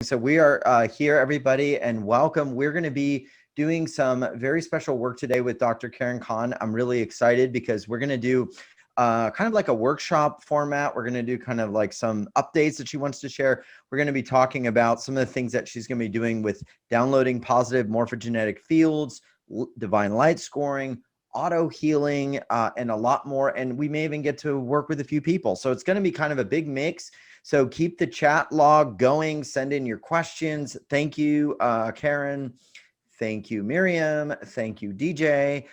So we are here, everybody, and welcome. We're going to be doing some very special work today with Dr. Karen Khan. I'm really excited because we're going to do kind of like a workshop format. We're going to do kind of like some updates that she wants to share. We're going to be talking about some of the things that she's going to be doing with downloading positive morphogenetic fields, divine light scoring, auto healing, and a lot more. And we may even get to work with a few people. So it's going to be kind of a big mix. So keep the chat log going. Send in your questions. Thank you, Karen. Thank you, Miriam. Thank you, DJ.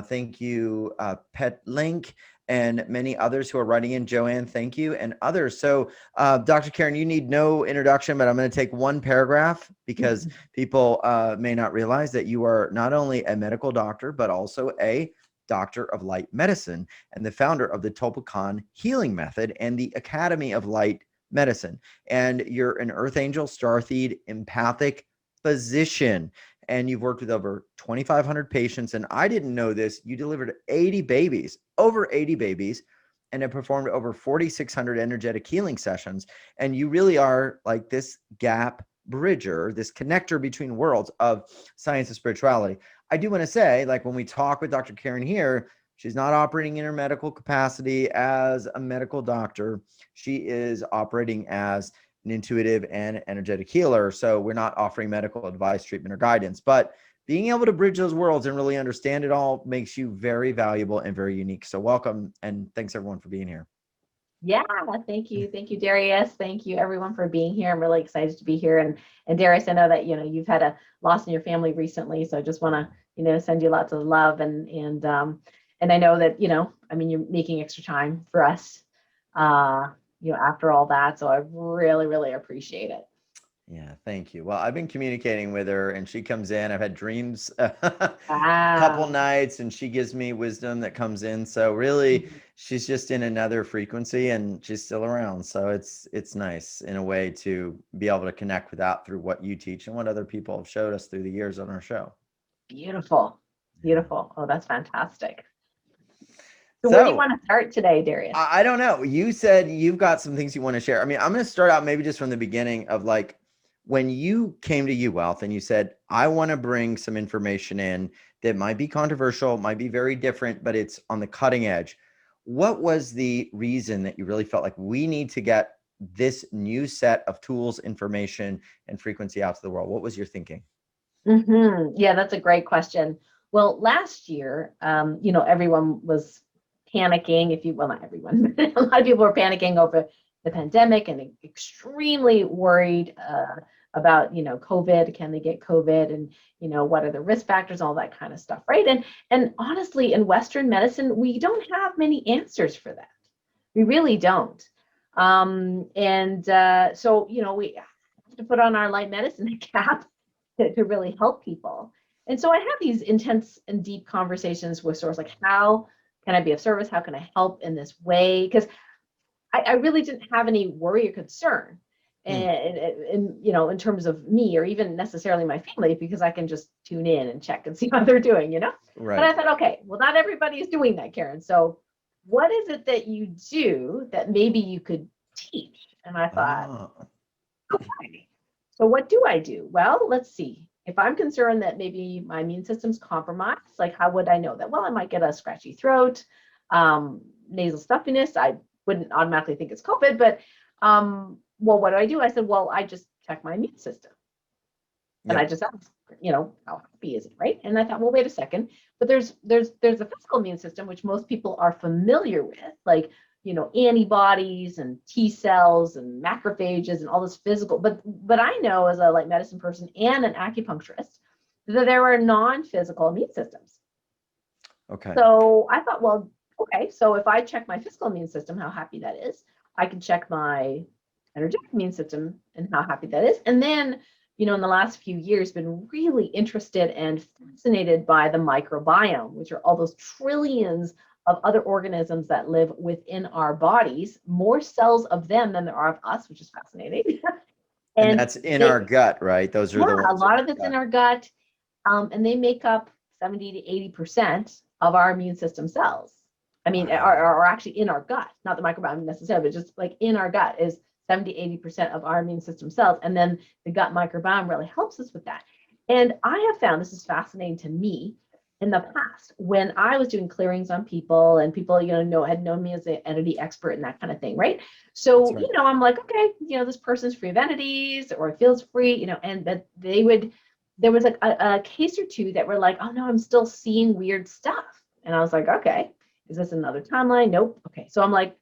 Thank you, Pet Link, and many others who are writing in. Joanne, thank you, and others. So, Dr. Karen, you need no introduction, but I'm going to take one paragraph because people may not realize that you are not only a medical doctor, but also a doctor of light medicine and the founder of the Topokan healing method and the Academy of Light Medicine. And you're an Earth Angel, Starseed, empathic physician. And you've worked with over 2,500 patients. And I didn't know this. You delivered 80 babies, over 80 babies, and have performed over 4,600 energetic healing sessions. And you really are like this gap bridger, this connector between worlds of science and spirituality. I do want to say, like when we talk with Dr. Karen here, she's not operating in her medical capacity as a medical doctor. She is operating as an intuitive and energetic healer. So we're not offering medical advice, treatment, or guidance, but being able to bridge those worlds and really understand it all makes you very valuable and very unique. So welcome, and thanks everyone for being here. Yeah, thank you. Thank you, Darius. Thank you everyone for being here. I'm really excited to be here. And Darius, I know that, you've had a loss in your family recently. So I just want to, send you lots of love and I know that, you're making extra time for us, after all that. So I really, really appreciate it. Yeah, thank you. Well, I've been communicating with her and she comes in. I've had dreams a Wow. couple nights and she gives me wisdom that comes in. So really, she's just in another frequency and she's still around. So it's nice in a way to be able to connect with that through what you teach and what other people have showed us through the years on our show. Beautiful. Beautiful. Oh, that's fantastic. So where do you want to start today, Darius? I don't know. You said you've got some things you want to share. I mean, I'm going to start out maybe just from the beginning of like when you came to UWealth and you said, I want to bring some information in that might be controversial, might be very different, but it's on the cutting edge. What was the reason that you really felt like we need to get this new set of tools, information, and frequency out to the world? What was your thinking? Yeah, that's a great question. Well, last year, everyone was panicking, well, not everyone, but a lot of people were panicking over the pandemic and extremely worried about, COVID. Can they get COVID? And, what are the risk factors, all that kind of stuff, right? And honestly, in Western medicine, we don't have many answers for that. We really don't. So, we have to put on our light medicine cap to really help people. And so I have these intense and deep conversations with source, like, how can I be of service? How can I help in this way? Because I really didn't have any worry or concern in terms of me or even necessarily my family, because I can just tune in and check and see how they're doing, Right. But I thought, okay, well, not everybody is doing that, Karen. So what is it that you do that maybe you could teach? And I thought, okay, so what do I do? Well, let's see. If I'm concerned that maybe my immune system's compromised, like how would I know that? Well, I might get a scratchy throat, nasal stuffiness. I wouldn't automatically think it's COVID, but well, what do? I said, well, I just check my immune system. And I just asked, how happy is it, right? And I thought, well, wait a second. But there's a physical immune system, which most people are familiar with, like, antibodies and T cells and macrophages and all this physical. But I know as a light medicine person and an acupuncturist that there are non-physical immune systems. Okay. So I thought, well, okay, so if I check my physical immune system, how happy that is, I can check my energetic immune system and how happy that is. And then, in the last few years, been really interested and fascinated by the microbiome, which are all those trillions of other organisms that live within our bodies, more cells of them than there are of us, which is fascinating. and that's in our gut, right? Those are the ones. A lot of it's in our gut, and they make up 70 to 80% of our immune system cells. I mean, are actually in our gut, not the microbiome necessarily, but just like in our gut is 70-80% of our immune system cells. And then the gut microbiome really helps us with that. And I have found, this is fascinating to me, in the past, when I was doing clearings on people and people, had known me as an entity expert and that kind of thing, right? So, Right. I'm like, okay, this person's free of entities or feels free, and that there was like a case or two that were like, oh no, I'm still seeing weird stuff. And I was like, okay, is this another timeline? Nope. Okay. So I'm like,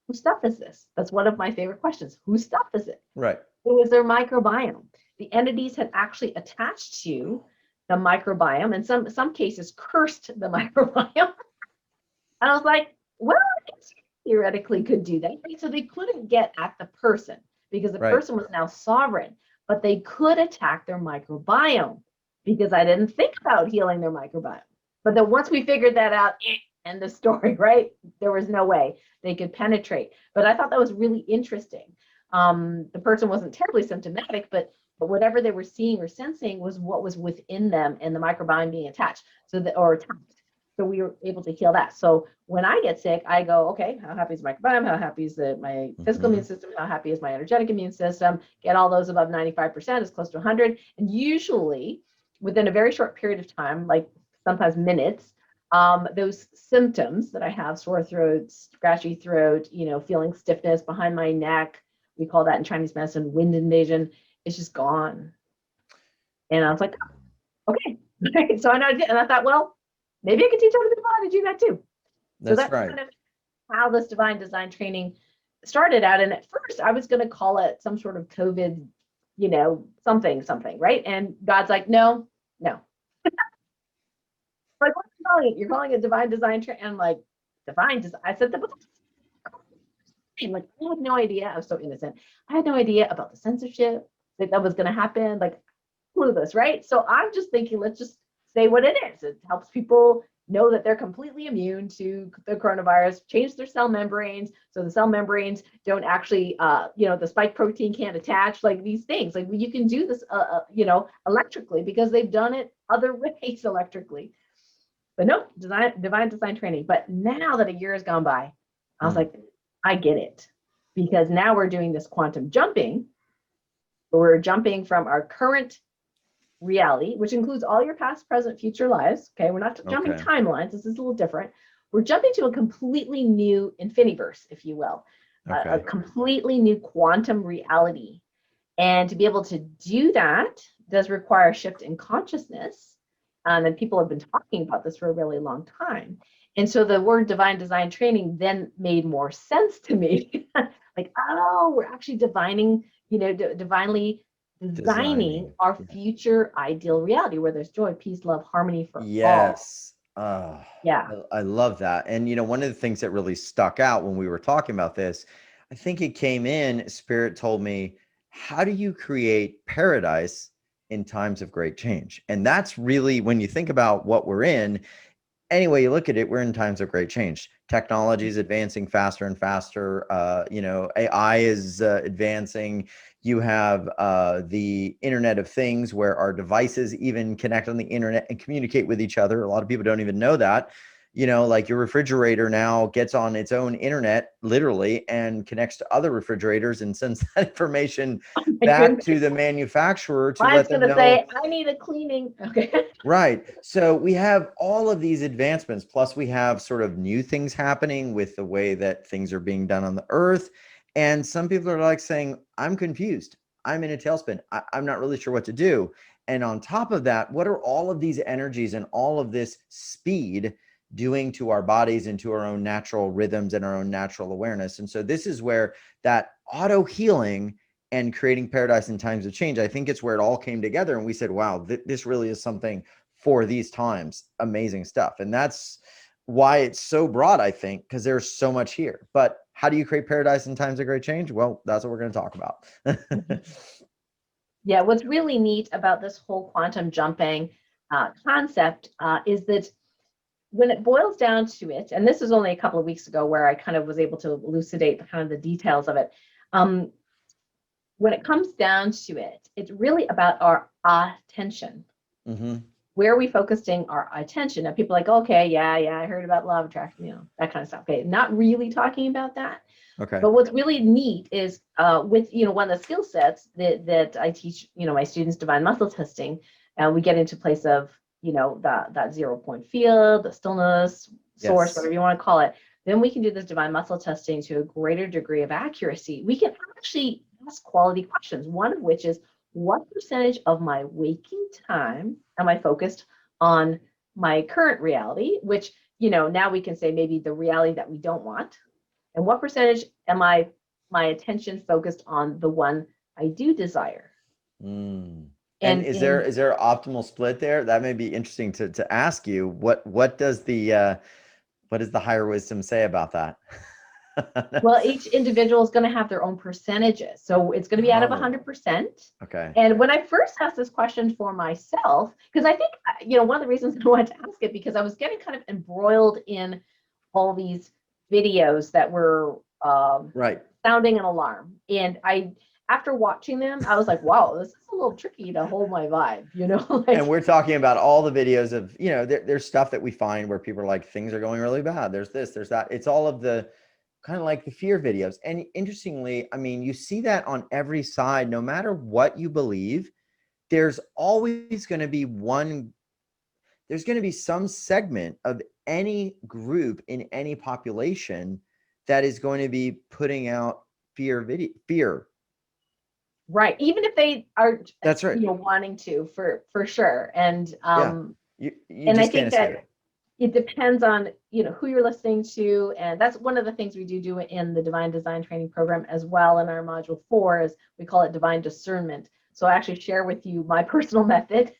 whose stuff is this? That's one of my favorite questions. Whose stuff is it? Right. It was their microbiome. The entities had actually attached to the microbiome, and some cases cursed the microbiome. And I was like, well, I guess theoretically could do that. Right? So they couldn't get at the person because the person was now sovereign, but they could attack their microbiome because I didn't think about healing their microbiome. But then once we figured that out, end the story, right? There was no way they could penetrate. But I thought that was really interesting. The person wasn't terribly symptomatic, but whatever they were seeing or sensing was what was within them and the microbiome being attached, or attacked. So we were able to heal that. So when I get sick, I go, okay, how happy is my microbiome? How happy is my physical immune system? How happy is my energetic immune system? Get all those above 95%, as close to 100. And usually within a very short period of time, like sometimes minutes, those symptoms that I have, sore throat, scratchy throat, feeling stiffness behind my neck, we call that in Chinese medicine wind invasion, it's just gone. And I was like, oh, okay. So I know, and I thought, well, maybe I could teach other people how to do that too. That's right. Kind of how this divine design training started out. And at first I was going to call it some sort of COVID, something, right? And God's like, no. Like, what are you calling it? You're calling it divine design training. And I'm like, divine design. I said, I'm like, I had no idea. I was so innocent. I had no idea about the censorship that was going to happen. Like, clueless, right? So I'm just thinking, let's just say what it is. It helps people know that they're completely immune to the coronavirus, change their cell membranes so the cell membranes don't actually, the spike protein can't attach, like these things. Like, you can do this, electrically, because they've done it other ways electrically. But no, divine design training. But now that a year has gone by, I was like, I get it. Because now we're doing this quantum jumping. We're jumping from our current reality, which includes all your past, present, future lives. Okay, we're not jumping timelines. This is a little different. We're jumping to a completely new infiniverse, if you will, a completely new quantum reality. And to be able to do that does require a shift in consciousness. And people have been talking about this for a really long time. And so the word divine design training then made more sense to me. Like, oh, we're actually divinely designing our future ideal reality where there's joy, peace, love, harmony for all. I love that. And one of the things that really stuck out when we were talking about this, I think it came in, Spirit told me, how do you create paradise in times of great change? And that's really, when you think about what we're in, anyway you look at it, we're in times of great change. Technology is advancing faster and faster. AI is advancing. You have the Internet of Things, where our devices even connect on the internet and communicate with each other. A lot of people don't even know that. Like your refrigerator now gets on its own internet, literally, and connects to other refrigerators and sends that information back to the manufacturer to let them know. Say, I need a cleaning. Okay. Right. So we have all of these advancements, plus we have sort of new things happening with the way that things are being done on the earth. And some people are like saying, I'm confused. I'm in a tailspin. I'm not really sure what to do. And on top of that, what are all of these energies and all of this speed doing to our bodies and to our own natural rhythms and our own natural awareness? And so this is where that auto healing and creating paradise in times of change, I think it's where it all came together. And we said, wow, this really is something for these times. Amazing stuff. And that's why it's so broad, I think, because there's so much here. But how do you create paradise in times of great change? Well, that's what we're going to talk about. Yeah, what's really neat about this whole quantum jumping concept is that when it boils down to it, and this is only a couple of weeks ago where I kind of was able to elucidate kind of the details of it. When it comes down to it, it's really about our attention. where are we focusing our attention? Now people are like, okay, yeah, I heard about law of attraction, that kind of stuff. Okay, not really talking about that. Okay. But what's really neat is with, one of the skill sets that I teach, my students divine muscle testing, and we get into place of, that 0 point field, the stillness, source, Yes. whatever you want to call it. Then we can do this divine muscle testing to a greater degree of accuracy. We can actually ask quality questions, one of which is, what percentage of my waking time am I focused on my current reality, which, now we can say maybe the reality that we don't want, and what percentage am my attention focused on the one I do desire? And And is there an optimal split there? That may be interesting to ask you. What does the higher wisdom say about that? well, each individual is going to have their own percentages. So it's going to be out of 100%. Okay. And when I first asked this question for myself, because I think, one of the reasons I wanted to ask it, because I was getting kind of embroiled in all these videos that were Right. sounding an alarm. And after watching them, I was like, wow, this is a little tricky to hold my vibe, And we're talking about all the videos of, there's stuff that we find where people are like, things are going really bad. There's this, there's that. It's all of the kind of like the fear videos. And interestingly, I mean, you see that on every side, no matter what you believe, there's always going to be there's going to be some segment of any group in any population that is going to be putting out fear. Right. Even if they are, that's right, wanting to, for sure. And you and just I think that it depends on, who you're listening to. And that's one of the things we do in the Divine Design Training Program as well. In our module 4 is we call it divine discernment. So I actually share with you my personal method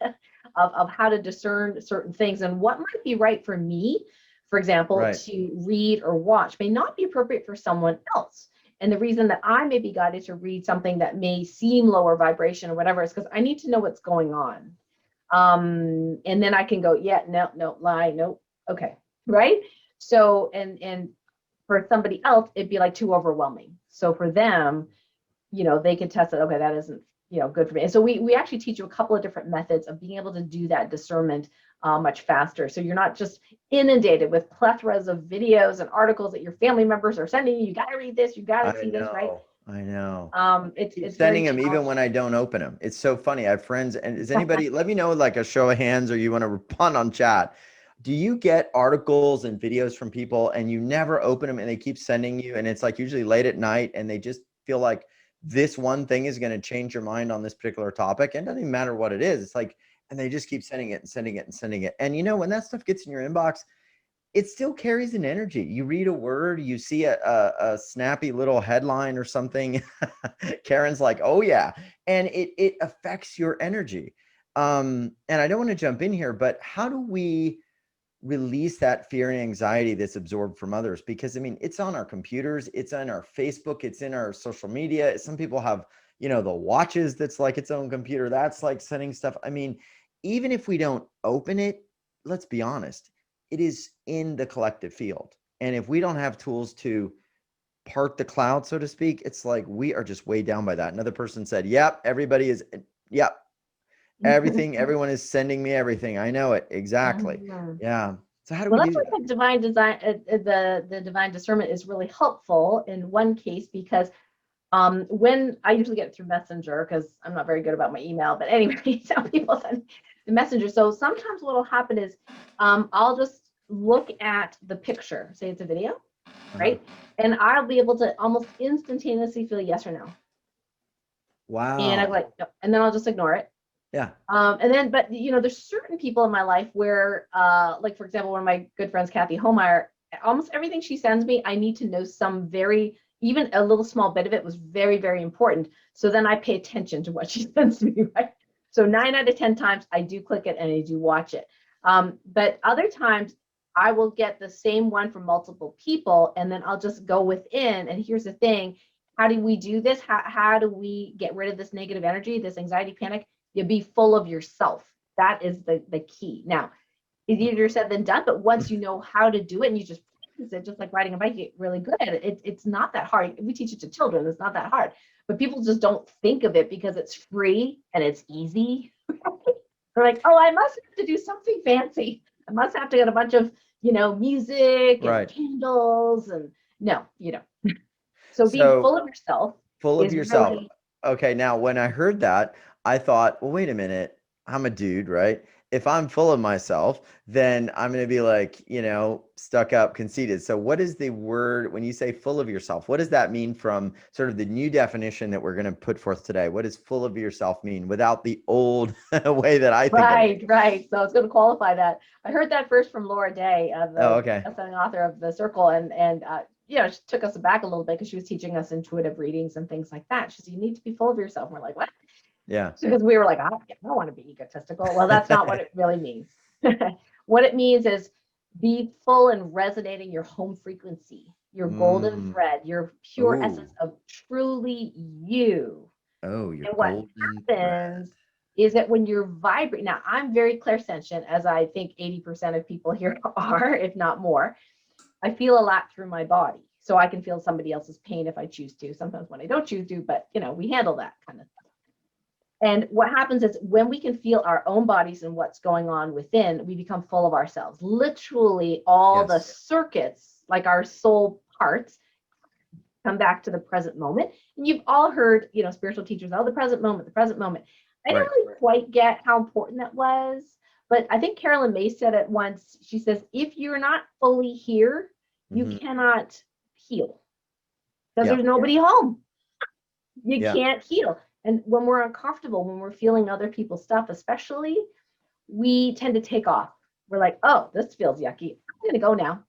of how to discern certain things and what might be right for me, for example, to read or watch may not be appropriate for someone else. And the reason that I may be guided to read something that may seem lower vibration or whatever is because I need to know what's going on. And then I can go, yeah, no, lie, nope. Okay. Right. So, and for somebody else, it'd be like too overwhelming. So for them, they can test it. Okay, that isn't, good for me. And so we actually teach you a couple of different methods of being able to do that discernment much faster. So you're not just inundated with plethoras of videos and articles that your family members are sending you. You got to read this. You got to see this, right? I know. It's sending them even when I don't open them. It's so funny. I have friends, and is anybody, let me know, like a show of hands, or you want to respond on chat. Do you get articles and videos from people and you never open them and they keep sending you, and it's like usually late at night and they just feel like this one thing is going to change your mind on this particular topic, and it doesn't even matter what it is. It's like, and they just keep sending it and sending it and sending it. And when that stuff gets in your inbox, it still carries an energy. You read a word, you see a snappy little headline or something. Karen's like, oh yeah. And it affects your energy. And I don't want to jump in here, but how do we release that fear and anxiety that's absorbed from others? Because I mean, it's on our computers, it's on our Facebook, it's in our social media. Some people have, the watches that's like its own computer, that's like sending stuff. I mean, even if we don't open it, let's be honest, it is in the collective field. And if we don't have tools to part the cloud, so to speak, it's like we are just way down by that. Another person said, yep, everybody is, yep, everything, everyone is sending me everything. I know it. Exactly. Yeah. So how do we do that? The divine design, the divine discernment is really helpful in one case, because when I usually get it through Messenger, because I'm not very good about my email, but anyway, some people send the Messenger. So sometimes what will happen is I'll just look at the picture, say it's a video, right? And I'll be able to almost instantaneously feel yes or no. Wow. And I'm like, no, and then I'll just ignore it. Yeah. And then, but there's certain people in my life where, like for example, one of my good friends, Kathy Homeyer, almost everything she sends me, I need to know even a little small bit of it was very, very important. So then I pay attention to what she sends me, right? So 9 out of 10 times I do click it and I do watch it. But other times I will get the same one from multiple people, and then I'll just go within. And here's the thing: how do we do this? How do we get rid of this negative energy, this anxiety, panic? You be full of yourself. That is the key. Now, it's easier said than done, but once you know how to do it and you just practice it, just like riding a bike, you get really good at it. It's not that hard. We teach it to children. It's not that hard. But people just don't think of it because it's free and it's easy. They're like, oh, I must have to do something fancy. I must have to get a bunch of, music and Right. candles and no, you don't. So being So full of yourself full of is yourself. really Okay, now when I heard that, I thought, well, wait a minute. I'm a dude, right? If I'm full of myself, then I'm going to be like, stuck up, conceited. So what is the word when you say full of yourself? What does that mean from sort of the new definition that we're going to put forth today? What does full of yourself mean without the old way that I think of it? right, right. So it's going to qualify that. I heard that first from Laura Day, Oh, the okay. best-selling author of The Circle, and she took us back a little bit because she was teaching us intuitive readings and things like that. She said, "You need to be full of yourself." And we're like, "What?" Yeah. Because we were like, I don't want to be egotistical. Well, that's not what it really means. What it means is be full and resonating your home frequency, your golden Mm. thread, your pure essence Oh, of truly you. oh, your And what golden thread. happens is that when you're vibrating, now I'm very clairsentient, as I think 80% of people here are, if not more. I feel a lot through my body. So I can feel somebody else's pain if I choose to, sometimes when I don't choose to, but we handle that kind of stuff. And what happens is when we can feel our own bodies and what's going on within, we become full of ourselves. Literally, all the Yes. circuits, like our soul parts, come back to the present moment. And you've all heard, spiritual teachers, oh, the present moment, the present moment. I don't Right. really quite get how important that was. But I think Carolyn May said it once. She says, if you're not fully here, you Hmm. cannot heal because Yeah. there's nobody home. You Yeah. can't heal. And when we're uncomfortable, when we're feeling other people's stuff, especially, we tend to take off. We're like, oh, this feels yucky. I'm going to go now.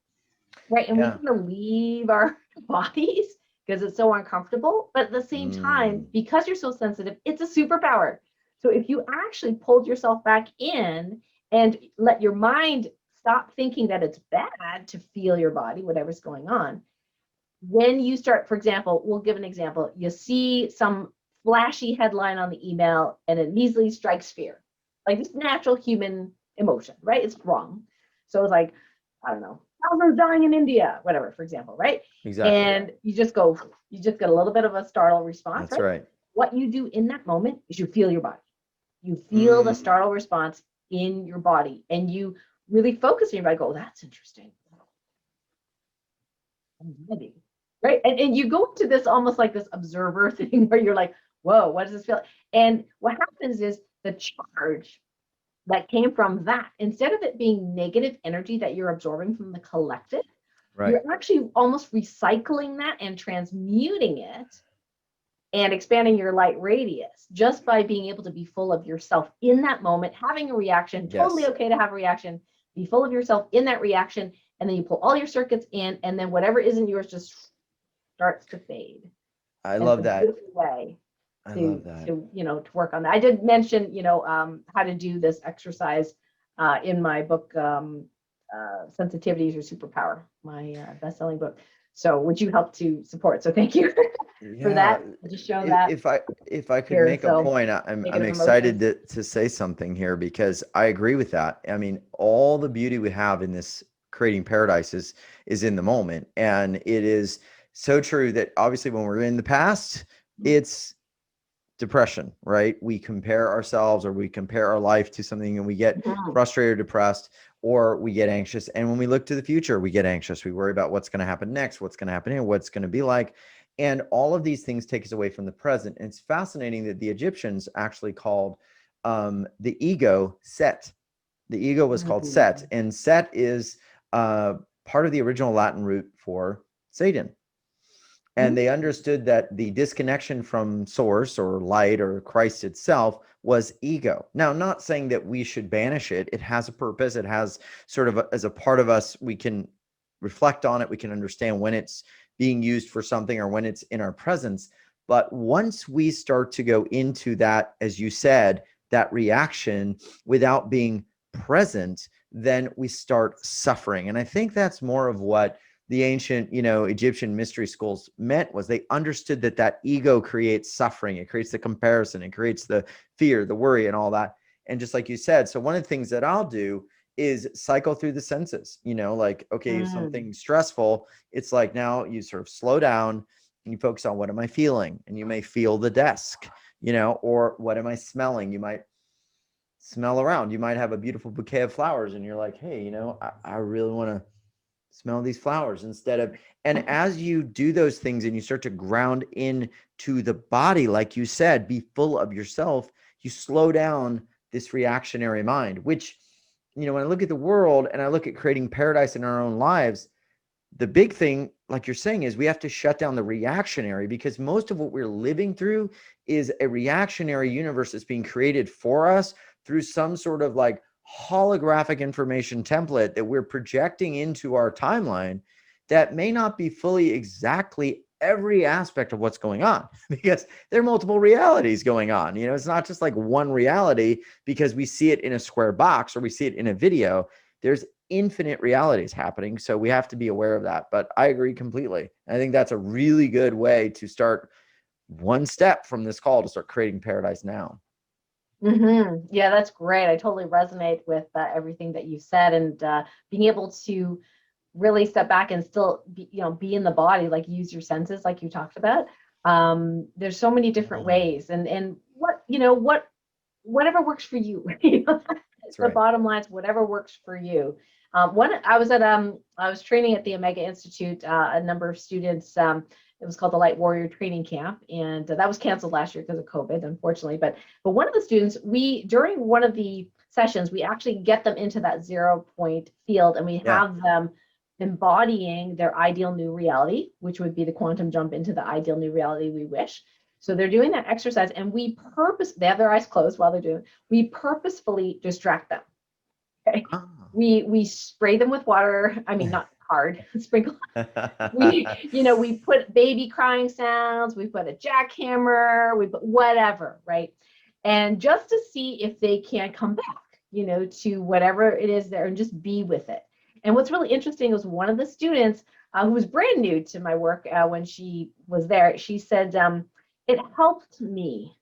Right. And we Yeah. kind of leave our bodies because it's so uncomfortable. But at the same time, Mm. because you're so sensitive, it's a superpower. So if you actually pulled yourself back in and let your mind stop thinking that it's bad to feel your body, whatever's going on, when you start, for example, we'll give an example. You see some flashy headline on the email and it easily strikes fear, like this natural human emotion, right? It's wrong. So it's like, I don't know, thousands dying in India, whatever, for example, right? Exactly. And you just get a little bit of a startle response, That's right? right. What you do in that moment is you feel your body. You feel the Mm. startle response in your body and you really focus on your body. Go, that's interesting. I'm ready. Right. And you go into this almost like this observer thing where you're like, whoa, what does this feel like? And what happens is the charge that came from that, instead of it being negative energy that you're absorbing from the collective, Right. you're actually almost recycling that and transmuting it and expanding your light radius just by being able to be full of yourself in that moment, having a reaction, totally Yes. okay to have a reaction, be full of yourself in that reaction, and then you pull all your circuits in, and then whatever isn't yours just starts to fade. I And it's love a that. beautiful way I to love that. to work on that. I did mention how to do this exercise in my book, Sensitivities Your Superpower, my best-selling book. So would you help to support? So thank you for Yeah. that. I'll just show that If I could here. make a So point, I'm negative excited emotions. to say something here because I agree with that. I mean, all the beauty we have in this creating paradise is in the moment. And it is so true that obviously when we're in the past, it's depression, right? We compare ourselves or we compare our life to something and we get Mhm. frustrated, depressed, or we get anxious. And when we look to the future, we get anxious. We worry about what's going to happen next, what's going to happen here, what's going to be like. And all of these things take us away from the present. And it's fascinating that the Egyptians actually called the ego Set. The ego was called Set. Mhm. And Set is part of the original Latin root for Satan. And they understood that the disconnection from source or light or Christ itself was ego. Now, not saying that we should banish it. It has a purpose. It has sort of as a part of us, we can reflect on it. We can understand when it's being used for something or when it's in our presence. But once we start to go into that, as you said, that reaction without being present, then we start suffering. And I think that's more of what the ancient, Egyptian mystery schools meant was they understood that ego creates suffering. It creates the comparison. It creates the fear, the worry, and all that. And just like you said, so one of the things that I'll do is cycle through the senses, like, okay, Mm. something stressful. It's like now you sort of slow down and you focus on what am I feeling? And you may feel the desk, or what am I smelling? You might smell around. You might have a beautiful bouquet of flowers and you're like, hey, I really want to smell these flowers instead of, and as you do those things and you start to ground in to the body, like you said, be full of yourself, you slow down this reactionary mind, which, when I look at the world and I look at creating paradise in our own lives, the big thing, like you're saying, is we have to shut down the reactionary, because most of what we're living through is a reactionary universe that's being created for us through some sort of like holographic information template that we're projecting into our timeline that may not be fully exactly every aspect of what's going on, because there are multiple realities going on. It's not just like one reality because we see it in a square box or we see it in a video. There's infinite realities happening. So we have to be aware of that. But I agree completely. I think that's a really good way to start one step from this call to start creating paradise now. Yeah, that's great. I totally resonate with everything that you said, and being able to really step back and still be in the body, like use your senses, like you talked about. There's so many different ways, and whatever works for you. That's The right. bottom line is whatever works for you. I was training at the Omega Institute, a number of students. It was called the Light Warrior Training Camp, and that was canceled last year because of COVID, unfortunately. But one of the students, during one of the sessions, we actually get them into that 0 point field, and we have them embodying their ideal new reality, which would be the quantum jump into the ideal new reality we wish. So they're doing that exercise, and they have their eyes closed while they're doing it. We purposefully distract them. Okay. Oh. We spray them with water. I mean, not hard, sprinkle. We put baby crying sounds, we put a jackhammer, we put whatever, right? And just to see if they can come back, to whatever it is there and just be with it. And what's really interesting was one of the students who was brand new to my work when she was there, she said, it helped me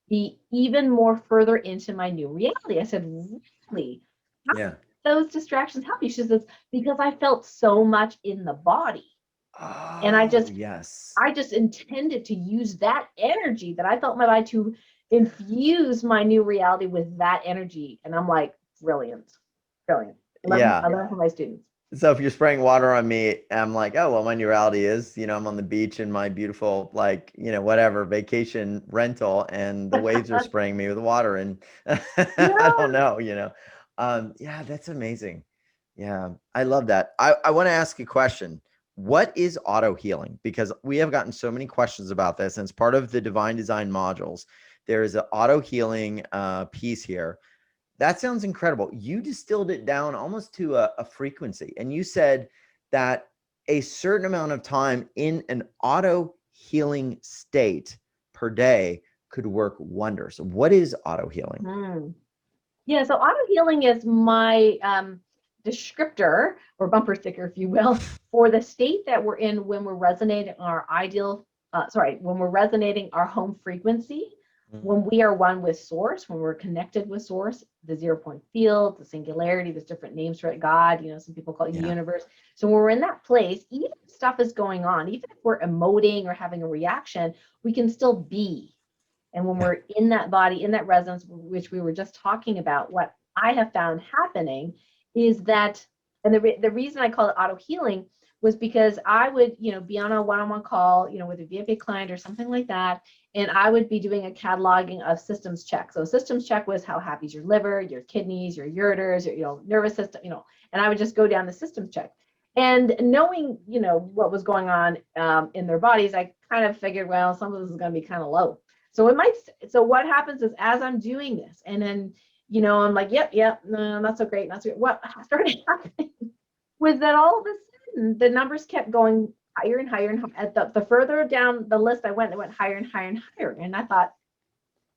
be even more further into my new reality. I said, really? Yeah. Those distractions help you? She says, because I felt so much in the body. And Oh, yes. I just intended to use that energy that I felt in my body to infuse my new reality with that energy. And I'm like, brilliant, brilliant. Yeah. I learn from my students. So if you're spraying water on me, I'm like, oh, well, my new reality is, I'm on the beach in my beautiful, like, whatever vacation rental, and the waves are spraying me with water, and I don't know. Yeah, that's amazing. Yeah, I love that. I want to ask a question. What is auto healing? Because we have gotten so many questions about this, and it's part of the Divine Design modules. There is an auto healing piece here. That sounds incredible. You distilled it down almost to a frequency, and you said that a certain amount of time in an auto healing state per day could work wonders. What is auto healing? Yeah, so auto healing is my descriptor or bumper sticker, if you will, for the state that we're in when we're resonating our when we're resonating our home frequency, when we are one with source, when we're connected with source, the 0 point field, the singularity, there's different names for it, God, some people call it the universe. So when we're in that place, even if stuff is going on, even if we're emoting or having a reaction, we can still be. And when we're in that body, in that resonance, which we were just talking about, what I have found happening is that, and the reason I call it auto healing was because I would, be on a one-on-one call, with a VIP client or something like that. And I would be doing a cataloging of systems check. So systems check was how happy is your liver, your kidneys, your ureters, your nervous system, and I would just go down the systems check. And knowing, what was going on in their bodies, I kind of figured, well, some of this is going to be kind of low. So what happens is, as I'm doing this, and then, I'm like, yep, no, not so great, not so great. What started happening was that all of a sudden the numbers kept going higher and higher and higher. The further down the list I went, it went higher and higher and higher. And I thought,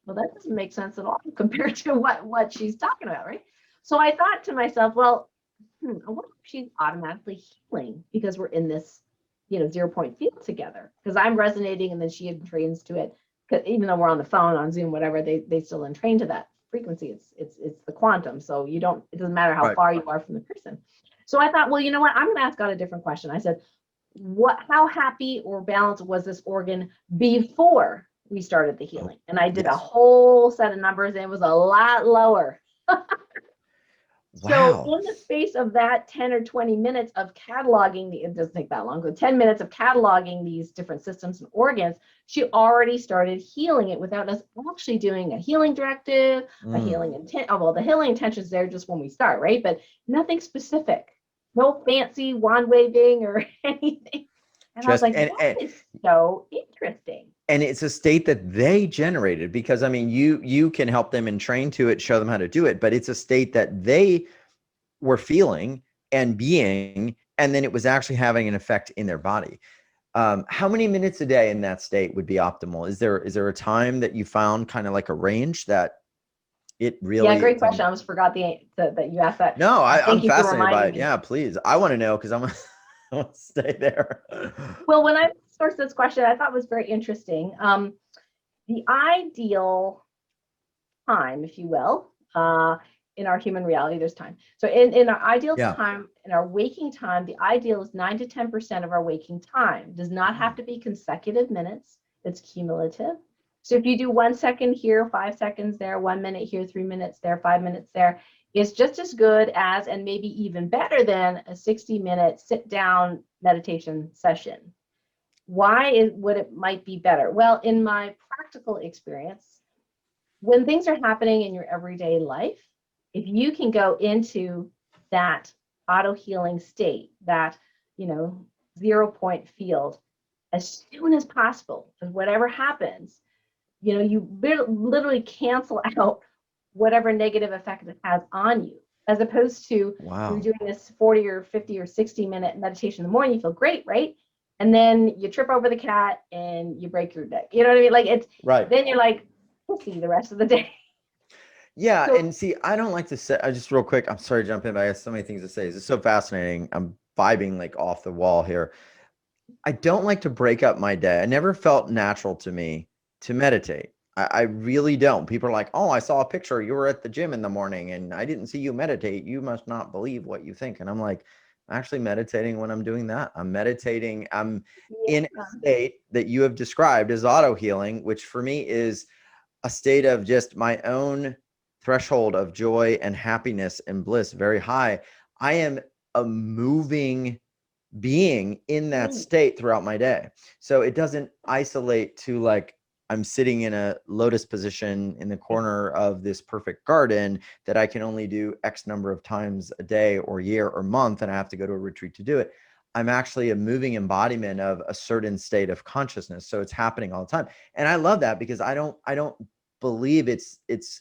well, that doesn't make sense at all compared to what she's talking about, right? So I thought to myself, well, I wonder if she's automatically healing because we're in this, 0 point field together, because I'm resonating and then she entrains to it. Because even though we're on the phone, on Zoom, whatever, they still entrain to that frequency. It's the quantum. So it doesn't matter how far you are from the person. So I thought, well, you know what? I'm going to ask God a different question. I said, how happy or balanced was this organ before we started the healing? And I did a whole set of numbers, and it was a lot lower So Wow. in the space of that 10 or 20 minutes of cataloging, it doesn't take that long, but 10 minutes of cataloging these different systems and organs, she already started healing it without us actually doing a healing directive, a Mm. healing intent. Oh, well, the healing intention is there just when we start, right? But nothing specific, no fancy wand waving or anything. And I was Just like, that is so interesting. and it's a state that they generated, because I mean, you can help them and train to it, show them how to do it, but it's a state that they were feeling and being, and then it was actually having an effect in their body. How many minutes a day in that state would be optimal? Is there a time that you found, kind of like a range that it Yeah, really great is? question. I almost forgot that you asked that. No, I'm Thank you for fascinated by reminding it. me. Yeah, please. I want to know, because I'm I want to stay there. Well, when I sourced this question, I thought it was very interesting. The ideal time, if you will, in our human reality, there's time. So in our ideal Yeah. time, in our waking time, the ideal is 9 to 10% of our waking time. It does not have to be consecutive minutes. It's cumulative. So if you do 1 second here, 5 seconds there, 1 minute here, 3 minutes there, 5 minutes there, it's just as good as, and maybe even better than, a 60-minute sit down meditation session. Why would it might be better? Well, in my practical experience, when things are happening in your everyday life, if you can go into that auto healing state, that, you know, 0 point field as soon as possible, and whatever happens, you know, you literally cancel out whatever negative effect it has on you, as opposed to you're Wow. doing this 40 or 50 or 60-minute meditation in the morning, you feel great, right? And then you trip over the cat and you break your neck. You know what I mean? Like, it's, Right. then you're like, we'll see the rest of the day. Yeah, So and see, I don't like to say. I just real quick. I'm sorry to jump in, but I have so many things to say. It's so fascinating. I'm vibing like off the wall here. I don't like to break up my day. I never felt natural to me to meditate. I really don't. People are like, "Oh, I saw a picture. You were at the gym in the morning, and I didn't see you meditate. You must not believe what you think." And I'm like, I'm actually meditating when I'm doing that. I'm meditating. I'm in a yeah, state that you have described as auto healing, which for me is a state of just my own threshold of joy and happiness and bliss very high. I am a moving being in that state throughout my day. So it doesn't isolate to like I'm sitting in a lotus position in the corner of this perfect garden that I can only do X number of times a day or year or month, and I have to go to a retreat to do it. I'm actually a moving embodiment of a certain state of consciousness. So it's happening all the time. And I love that, because I don't believe it's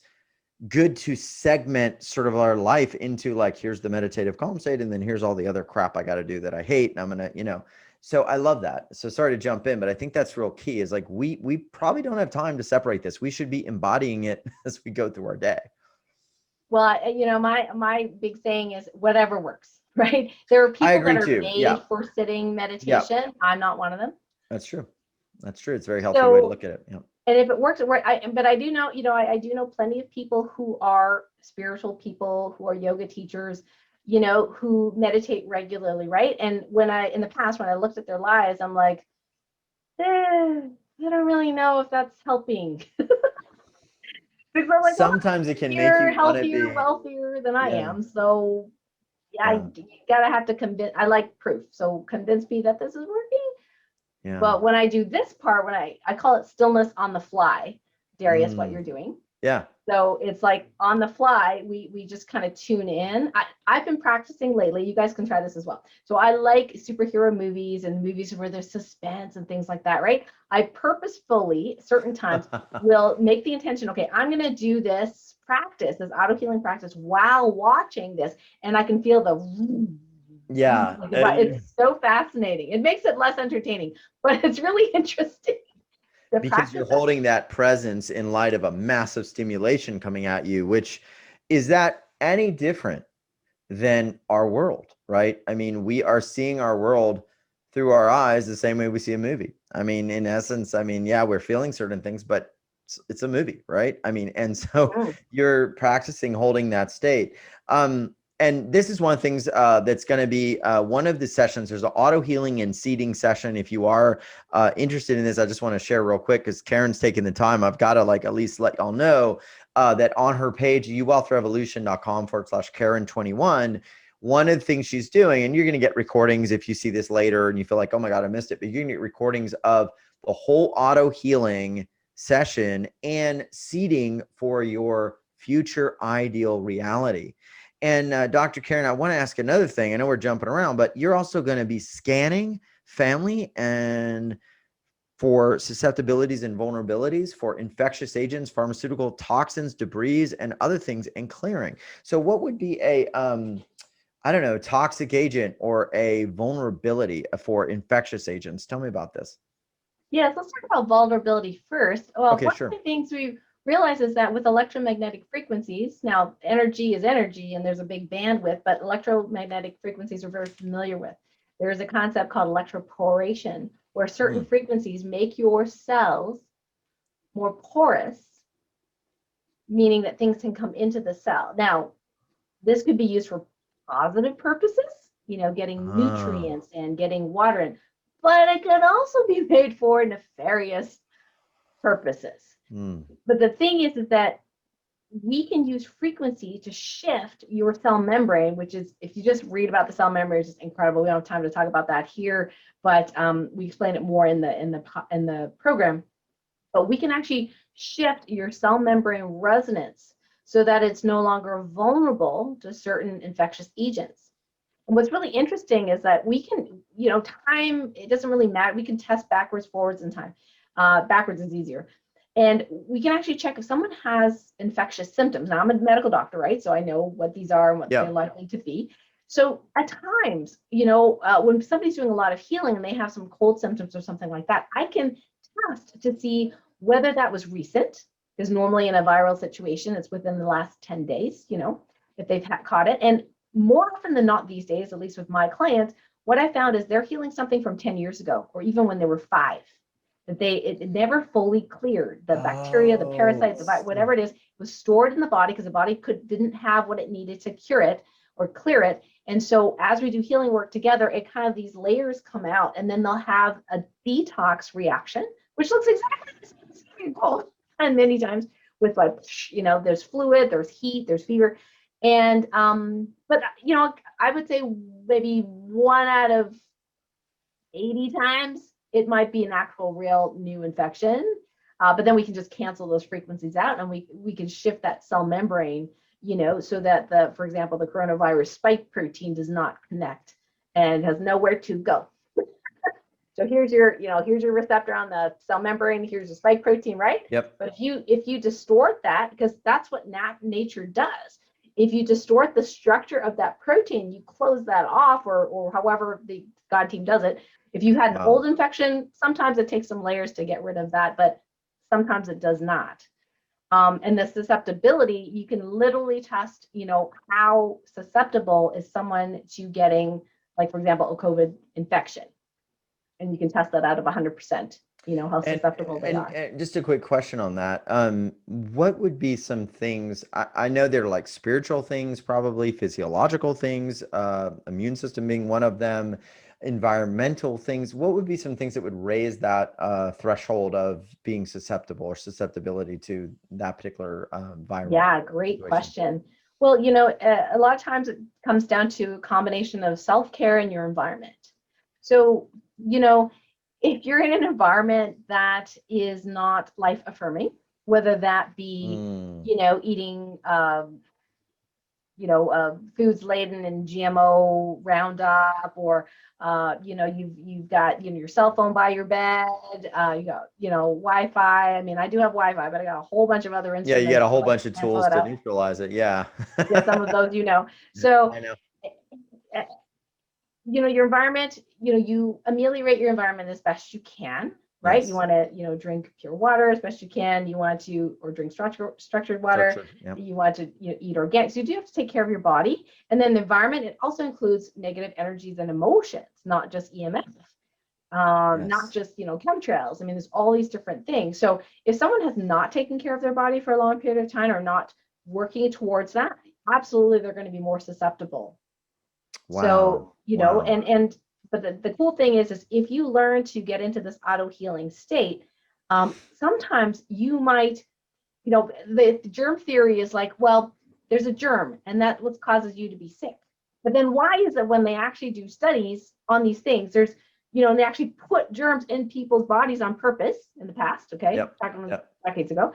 good to segment sort of our life into like, here's the meditative calm state, and then here's all the other crap I got to do that I hate, and I'm gonna, so I love that. So sorry to jump in, but I think that's real key, is like we probably don't have time to separate this. We should be embodying it as we go through our day. well, you know, my big saying is whatever works, right? There are I people that agree are too. Yeah. made for sitting Yeah. meditation. I'm not one of them. That's true. That's true. It's a very healthy way to So, look at it. Yeah. and if it works, but I do know, you know, I do know plenty of people who are spiritual people, who are yoga teachers, you know, who meditate regularly, right? And in the past, when I looked at their lives, I'm like, I don't really know if that's helping. Because I'm like, well, Sometimes it can make you're you want to healthier, be. wealthier than I Yeah. am. So Yeah. you gotta have to convince, I like proof. So convince me that this is working. Yeah. But when I do this part, when I call it stillness on the fly, Darius, what you're doing. Yeah. So it's like on the fly, we just kind of tune in. I've been practicing lately. You guys can try this as well. So I like superhero movies and movies where there's suspense and things like that, right? I purposefully, certain times, will make the intention, okay, I'm going to do this practice, this auto healing practice while watching this. And I can feel the, Yeah. it's so fascinating. It makes it less entertaining, but it's really interesting to Because practice you're that. holding that presence in light of a massive stimulation coming at you, which is that any different than our world, right? I mean, we are seeing our world through our eyes the same way we see a movie. I mean, in essence, I mean, yeah, we're feeling certain things, but it's a movie, right? I mean, and so Mm. you're practicing holding that state. And this is one of the things that's going to be one of the sessions. There's an auto healing and seeding session. If you are interested in this, I just want to share real quick, because Karen's taking the time. I've got to like at least let y'all know. that on her page, uwealthrevolution.com/Karen21, one of the things she's doing, and you're going to get recordings if you see this later and you feel like, oh my God, I missed it, but you're going to get recordings of the whole auto healing session and seeding for your future ideal reality. And Dr. Karen, I want to ask another thing. I know we're jumping around, but you're also going to be scanning family and for susceptibilities and vulnerabilities for infectious agents, pharmaceutical toxins, debris, and other things, and clearing. So what would be a, I don't know, toxic agent or a vulnerability for infectious agents? Tell me about this. Yes, let's talk about vulnerability first. Well, Okay, one sure. of the things we realize is that with electromagnetic frequencies, now energy is energy and there's a big bandwidth, but electromagnetic frequencies we're very familiar with. There is a concept called electroporation, where certain frequencies make your cells more porous, meaning that things can come into the cell. Now, this could be used for positive purposes, getting nutrients and getting water in, but it could also be made for nefarious purposes. But the thing is that we can use frequency to shift your cell membrane, which is, if you just read about the cell membrane, it's just incredible. We don't have time to talk about that here, but we explain it more in the program. But we can actually shift your cell membrane resonance so that it's no longer vulnerable to certain infectious agents. And what's really interesting is that we can, time, it doesn't really matter. We can test backwards, forwards, and time. Backwards is easier. And we can actually check if someone has infectious symptoms. Now, I'm a medical doctor, right? So I know what these are and what they're likely to be. So at times, when somebody's doing a lot of healing and they have some cold symptoms or something like that, I can test to see whether that was recent, because normally in a viral situation, it's within the last 10 days, if they've caught it. And more often than not these days, at least with my clients, what I found is they're healing something from 10 years ago, or even when they were 5. That it never fully cleared. The bacteria, the parasite, the whatever it is, was stored in the body because the body didn't have what it needed to cure it or clear it. And so as we do healing work together, it kind of, these layers come out, and then they'll have a detox reaction, which looks exactly the same and many times with there's fluid, there's heat, there's fever. And but I would say maybe 1 out of 80 times it might be an actual real new infection, but then we can just cancel those frequencies out, and we can shift that cell membrane, so that for example, the coronavirus spike protein does not connect and has nowhere to go. So here's your receptor on the cell membrane. Here's the spike protein, right? Yep. But if you distort that, because that's what nature does. If you distort the structure of that protein, you close that off, or however the God team does it. If you had an old infection, sometimes it takes some layers to get rid of that, but sometimes it does not. And the susceptibility, you can literally test, how susceptible is someone to getting, like, for example, a COVID infection. And you can test that out of 100%, how susceptible they are. And just a quick question on that. What would be some things, I know they're like spiritual things, probably physiological things, immune system being one of them, environmental things. What would be some things that would raise that threshold of being susceptible or susceptibility to that particular viral? Yeah, great question. Well, a lot of times it comes down to a combination of self-care and your environment. So, if you're in an environment that is not life affirming, whether that be, eating, foods laden in GMO Roundup, or, you've got, your cell phone by your bed, you got, Wi-Fi. I mean, I do have Wi-Fi, but I got a whole bunch of other instruments. Yeah, you got a whole bunch of tools to neutralize it. Yeah. Yeah, some of those, So, I know. Your environment, you ameliorate your environment as best you can, right? Yes. You want to, drink pure water as best you can. You want to, or drink structured water. Yep. You want to eat organic. So you do have to take care of your body. And then the environment, it also includes negative energies and emotions, not just EMF, not just, chemtrails. I mean, there's all these different things. So if someone has not taken care of their body for a long period of time, or not working towards that, absolutely, they're going to be more susceptible. Wow. So, but the cool thing is if you learn to get into this auto healing state, sometimes you might the germ theory is like, well, there's a germ and that's what causes you to be sick. But then why is it when they actually do studies on these things, there's, and they actually put germs in people's bodies on purpose in the past, okay, Yep. back Yep. decades ago.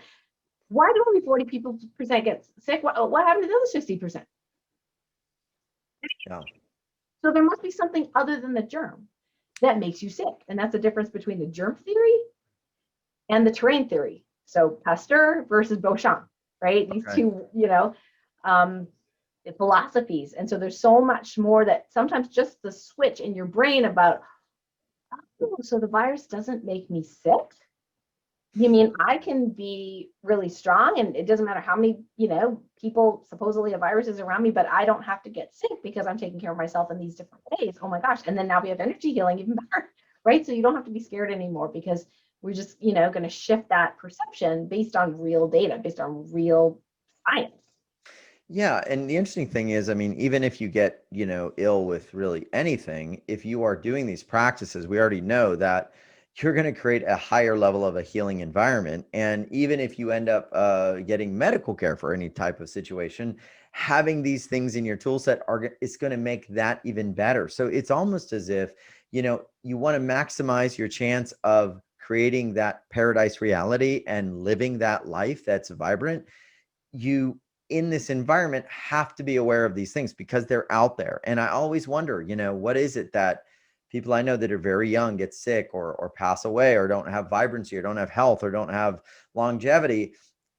Why do only 40% get sick? What happened to the other 60%? Yeah. So there must be something other than the germ that makes you sick. And that's the difference between the germ theory and the terrain theory. So Pasteur versus Beauchamp, right? These Okay. two, um, philosophies. And so there's so much more that sometimes just the switch in your brain about, oh, so the virus doesn't make me sick. You mean I can be really strong and it doesn't matter how many, people supposedly a virus is around me, but I don't have to get sick because I'm taking care of myself in these different ways. Oh my gosh. And then now we have energy healing even better, right? So you don't have to be scared anymore because we're just, going to shift that perception based on real data, based on real science. Yeah, and the interesting thing is, I mean, even if you get, ill with really anything, if you are doing these practices, we already know that you're going to create a higher level of a healing environment. And even if you end up getting medical care for any type of situation, having these things in your tool set it's going to make that even better. So it's almost as if, you want to maximize your chance of creating that paradise reality and living that life that's vibrant. You in this environment have to be aware of these things because they're out there. And I always wonder, what is it that people I know that are very young get sick or pass away or don't have vibrancy or don't have health or don't have longevity?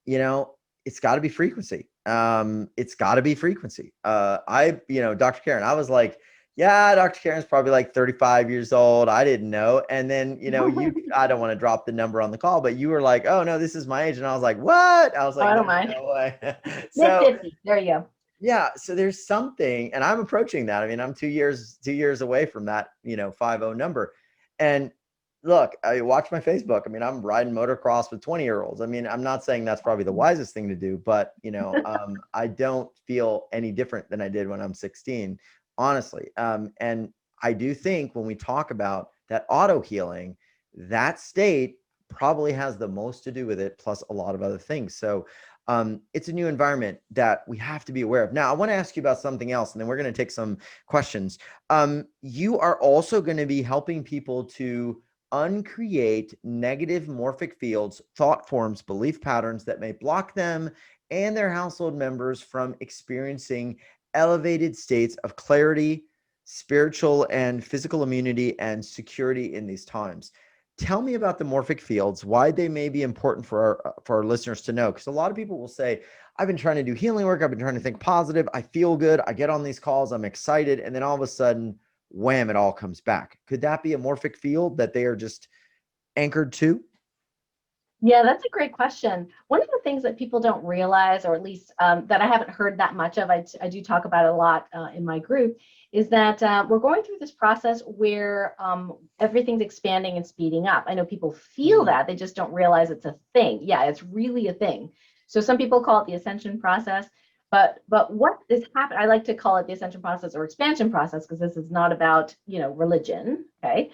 It's got to be frequency. It's got to be frequency. Dr. Karen, I was like, yeah, Dr. Karen's probably like 35 years old. I didn't know. And then, I don't want to drop the number on the call, but you were like, oh no, this is my age. And I was like, what? I was Oh, like, I no, don't mind. no way. Mid So 50. There you go. yeah, so there's something, and I'm approaching that. I mean, I'm 2 years away from that, 50 number. And look, I watch my Facebook. I mean, I'm riding motocross with 20-year-olds. I mean, I'm not saying that's probably the wisest thing to do, but I don't feel any different than I did when I'm 16, honestly. And I do think when we talk about that auto healing, that state probably has the most to do with it, plus a lot of other things. So it's a new environment that we have to be aware of. Now, I want to ask you about something else, and then we're going to take some questions. You are also going to be helping people to uncreate negative morphic fields, thought forms, belief patterns that may block them and their household members from experiencing elevated states of clarity, spiritual and physical immunity, and security in these times. Tell me about the morphic fields, why they may be important for our listeners to know. Because a lot of people will say, I've been trying to do healing work. I've been trying to think positive. I feel good. I get on these calls. I'm excited. And then all of a sudden, wham, it all comes back. Could that be a morphic field that they are just anchored to? Yeah, that's a great question. One of the things that people don't realize, or at least that I haven't heard that much of, I do talk about it a lot in my group, is that we're going through this process where everything's expanding and speeding up. I know people feel that, they just don't realize it's a thing. Yeah, it's really a thing. So some people call it the ascension process, but what is happening, I like to call it the ascension process or expansion process, because this is not about, religion, okay?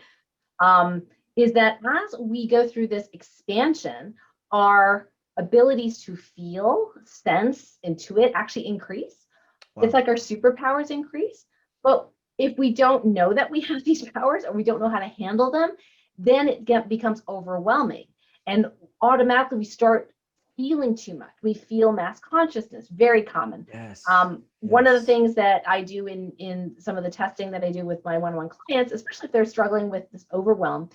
Is that as we go through this expansion, our abilities to feel, sense, intuit actually increase. Wow. It's like our superpowers increase. But if we don't know that we have these powers or we don't know how to handle them, then it becomes overwhelming. And automatically we start feeling too much. We feel mass consciousness, very common. Yes. One of the things that I do in some of the testing that I do with my one-on-one clients, especially if they're struggling with this overwhelm,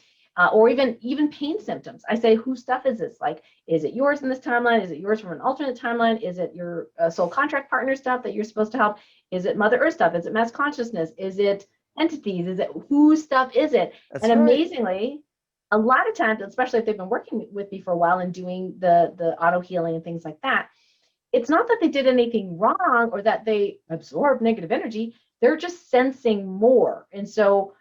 or even pain symptoms, I say, whose stuff is this? Like, is it yours in this timeline? Is it yours from an alternate timeline? Is it your soul contract partner stuff that you're supposed to help? Is it Mother Earth stuff? Is it mass consciousness? Is it entities? Is it whose stuff is it? That's and right. Amazingly, a lot of times, especially if they've been working with me for a while and doing the auto healing and things like that, it's not that they did anything wrong or that they absorbed negative energy. They're just sensing more. And so,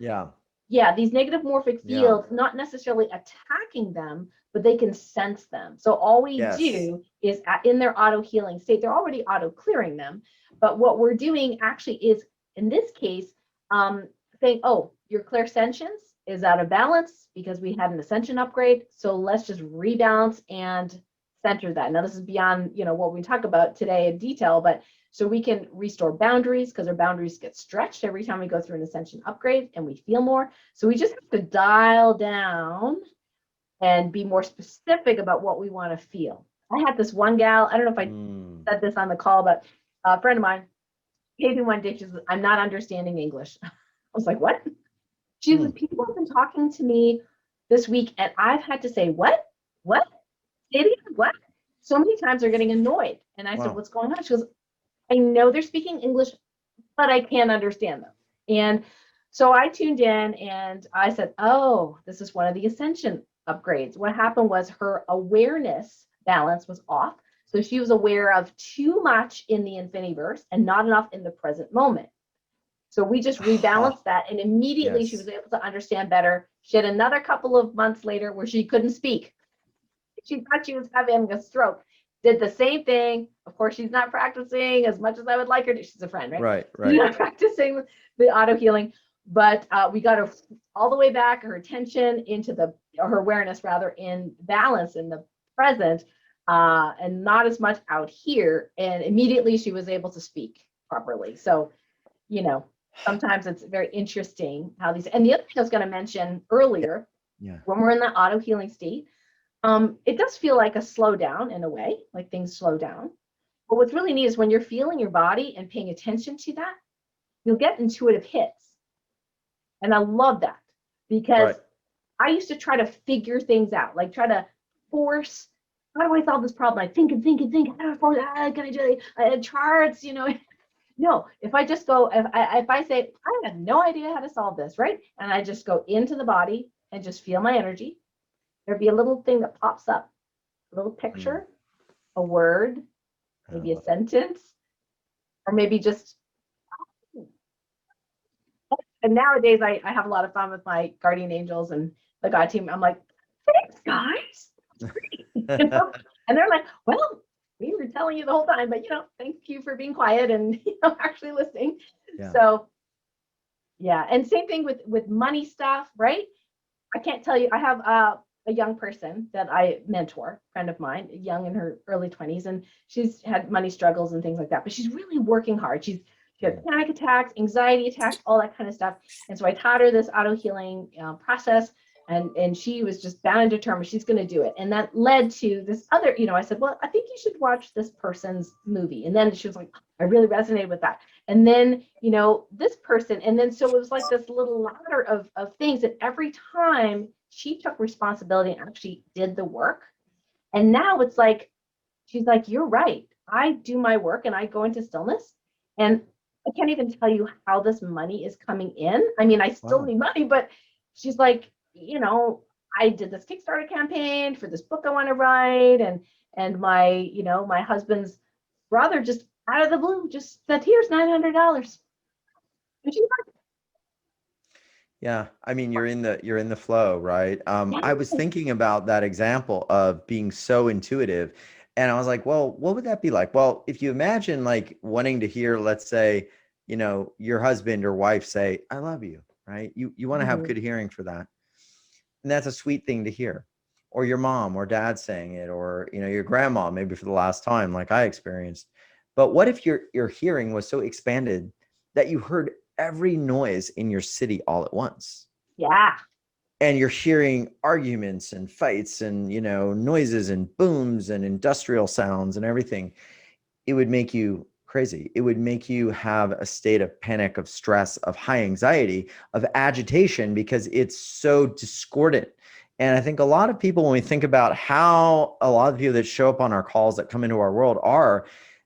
yeah, these negative morphic fields, not necessarily attacking them, but they can sense them. So all we do is in their auto healing state, they're already auto clearing them. But what we're doing actually is, in this case, saying, oh, your clairsentience is out of balance because we had an ascension upgrade. So let's just rebalance and center that. Now, this is beyond, what we talk about today in detail, but so we can restore boundaries because our boundaries get stretched every time we go through an ascension upgrade and we feel more. So we just have to dial down and be more specific about what we want to feel. I had this one gal, I don't know if I said this on the call, but a friend of mine came to one day, she said, I'm not understanding English. I was like, what? She said, people have been talking to me this week and I've had to say, what? Idiot, what? So many times they're getting annoyed. And I said, what's going on? She goes, I know they're speaking English, but I can't understand them. And so I tuned in and I said, oh, this is one of the ascension upgrades. What happened was her awareness balance was off. So she was aware of too much in the infiniverse and not enough in the present moment. So we just rebalanced that, and immediately she was able to understand better. She had another couple of months later where she couldn't speak. She thought she was having a stroke. Did the same thing. Of course, she's not practicing as much as I would like her to. She's a friend, right? Right. She's not practicing the auto healing, but we got her all the way back, her attention into her awareness rather, in balance in the present, and not as much out here. And immediately she was able to speak properly. So, sometimes it's very interesting how these, and the other thing I was going to mention earlier, when we're in the auto healing state, it does feel like a slowdown in a way, like things slow down. But what's really neat is when you're feeling your body and paying attention to that, you'll get intuitive hits. And I love that because I used to try to figure things out, like try to force, how do I solve this problem? I think. Can I do charts, No, if I just go, if I say, I have no idea how to solve this, right? And I just go into the body and just feel my energy, there'd be a little thing that pops up, a little picture, a word, maybe a sentence, or maybe just, and nowadays I have a lot of fun with my guardian angels and the God team. I'm like, thanks guys. And they're like, well, we were telling you the whole time, but thank you for being quiet and actually listening. So and same thing with money stuff, right? I can't tell you, I have a young person that I mentor, friend of mine, young in her early 20s, and she's had money struggles and things like that, but she's really working hard. She had panic attacks, anxiety attacks, all that kind of stuff. And so I taught her this auto healing process, and she was just bound and determined she's going to do it. And that led to this other, I said, well, I think you should watch this person's movie. And then she was like, I really resonated with that. And then, this person, and then so it was like this little ladder of things that every time she took responsibility and actually did the work. And now it's like, she's like, you're right. I do my work and I go into stillness. And I can't even tell you how this money is coming in. I mean, I still need money, but she's like, I did this Kickstarter campaign for this book I want to write. And my, my husband's brother just out of the blue just said, here's $900. And she's like, yeah, I mean, you're in the flow, right? I was thinking about that example of being so intuitive, and I was like, well, what would that be like? Well, if you imagine like wanting to hear, let's say, your husband or wife say, I love you, right? You want to have good hearing for that. And that's a sweet thing to hear. Or your mom or dad saying it, or your grandma, maybe for the last time, like I experienced. But what if your hearing was so expanded that you heard every noise in your city all at once? Yeah. And you're hearing arguments and fights and noises and booms and industrial sounds and everything. It would make you crazy. It would make you have a state of panic, of stress, of high anxiety, of agitation, because it's so discordant. And I think a lot of people, when we think about how a lot of people that show up on our calls that come into our world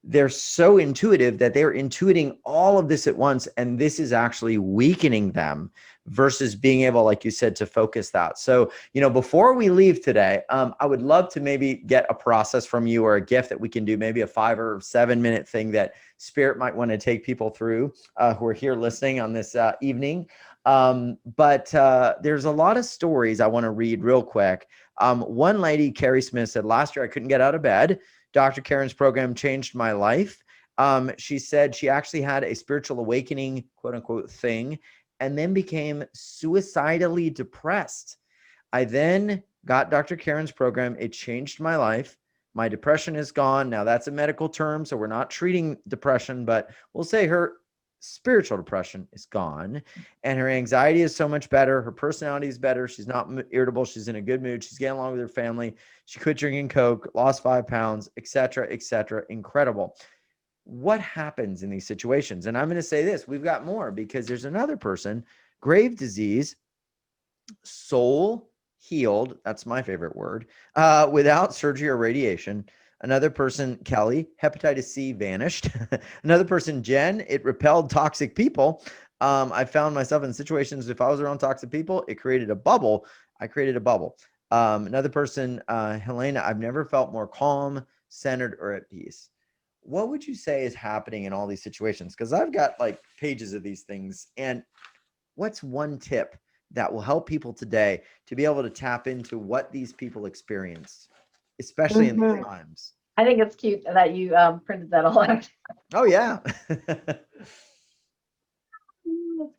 they're so intuitive that they're intuiting all of this at once. And this is actually weakening them versus being able, like you said, to focus that. So, before we leave today, I would love to maybe get a process from you or a gift that we can do, maybe a 5 or 7 minute thing that Spirit might want to take people through who are here listening on this evening. But there's a lot of stories I want to read real quick. One lady, Carrie Smith, said, last year I couldn't get out of bed. Dr. Karen's program changed my life. She said she actually had a spiritual awakening, quote unquote, thing, and then became suicidally depressed. I then got Dr. Karen's program. It changed my life. My depression is gone. Now that's a medical term, so we're not treating depression, but we'll say her spiritual depression is gone, and her anxiety is so much better. Her personality is better. She's not irritable. She's in a good mood. She's getting along with her family. She quit drinking Coke, lost 5 pounds, etc., etc. Incredible. What happens in these situations? And I'm going to say this, we've got more, because there's another person, grave disease, soul healed. That's my favorite word. Without surgery or radiation. Another person, Kelly, hepatitis C vanished. Another person, Jen, it repelled toxic people. I found myself in situations, if I was around toxic people, it created a bubble. I created a bubble. Another person, Helena, I've never felt more calm, centered, or at peace. What would you say is happening in all these situations? Because I've got like pages of these things. And what's one tip that will help people today to be able to tap into what these people experienced, especially in these times? I think it's cute that you printed that all out. Oh, yeah. That's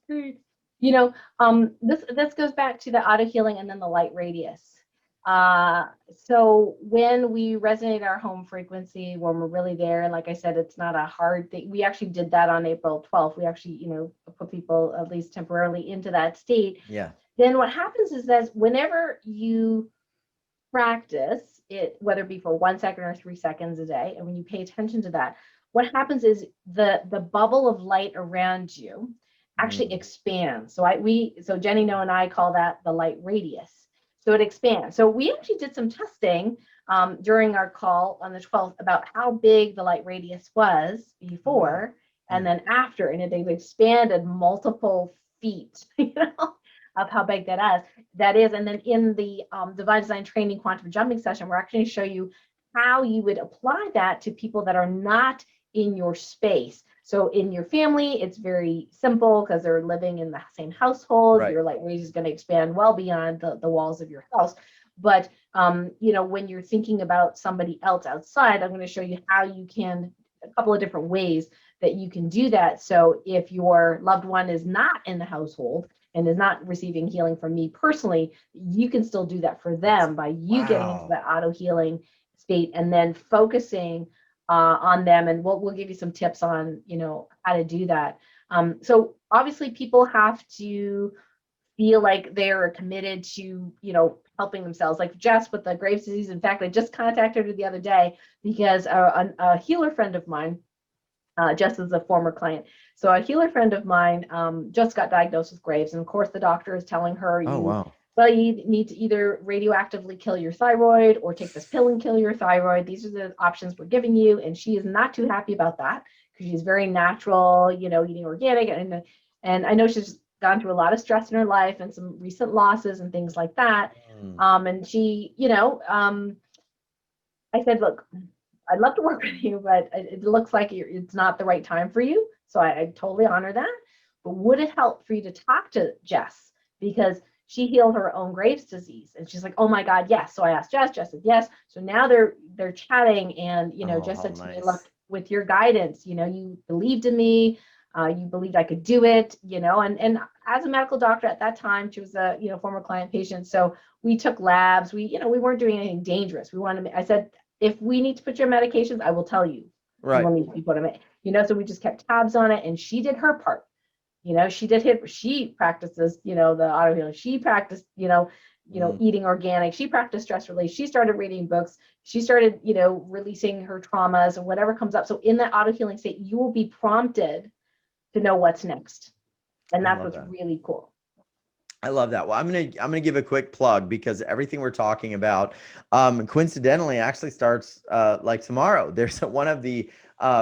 great. This goes back to the auto healing and then the light radius. So when we resonate our home frequency, when we're really there, and like I said, it's not a hard thing. We actually did that on April 12th. We actually, put people at least temporarily into that state. Yeah. Then what happens is that whenever you practice it, whether it be for 1 second or 3 seconds a day, and when you pay attention to that, what happens is the bubble of light around you actually expands. So Jenny No and I call that the light radius. So it expands. So we actually did some testing during our call on the 12th about how big the light radius was before and then after, and it expanded multiple feet, of how big that is. And then in the Divine Design Training Quantum Jumping session, we're actually going to show you how you would apply that to people that are not in your space. So in your family, it's very simple because they're living in the same household. Right. Your light rays is going to expand well beyond the walls of your house. But, when you're thinking about somebody else outside, I'm going to show you how you can, a couple of different ways that you can do that. So if your loved one is not in the household and is not receiving healing from me personally, you can still do that for them by you getting into that auto healing state and then focusing on them. And we'll give you some tips on, how to do that. So obviously people have to feel like they're committed to, helping themselves, like Jess with the Graves' disease. In fact, I just contacted her the other day because a healer friend of mine, Jess is a former client. So a healer friend of mine just got diagnosed with Graves. And of course, the doctor is telling her, well, you need to either radioactively kill your thyroid or take this pill and kill your thyroid. These are the options we're giving you. And she is not too happy about that because she's very natural, eating organic. And I know she's gone through a lot of stress in her life and some recent losses and things like that. And she, I said, look, I'd love to work with you, but it looks like it's not the right time for you. So I totally honor that. But would it help for you to talk to Jess? Because she healed her own Graves' disease. And she's like, oh my God, yes. So I asked Jess said yes. So now they're chatting. And, Jess said to me, look, with your guidance, you believed in me. You believed I could do it, and as a medical doctor at that time, she was a, former client patient. So we took labs, we weren't doing anything dangerous. I said, if we need to put your medications, I will tell you. Right. You will need to be put them in, so we just kept tabs on it and she did her part. She practices, the auto healing. She practiced, eating organic. She practiced stress release. She started reading books. She started, releasing her traumas and whatever comes up. So in that auto healing state, you will be prompted to know what's next. And that's what's really cool. I love that. Well, I'm gonna give a quick plug because everything we're talking about, coincidentally, actually starts like tomorrow. There's one of the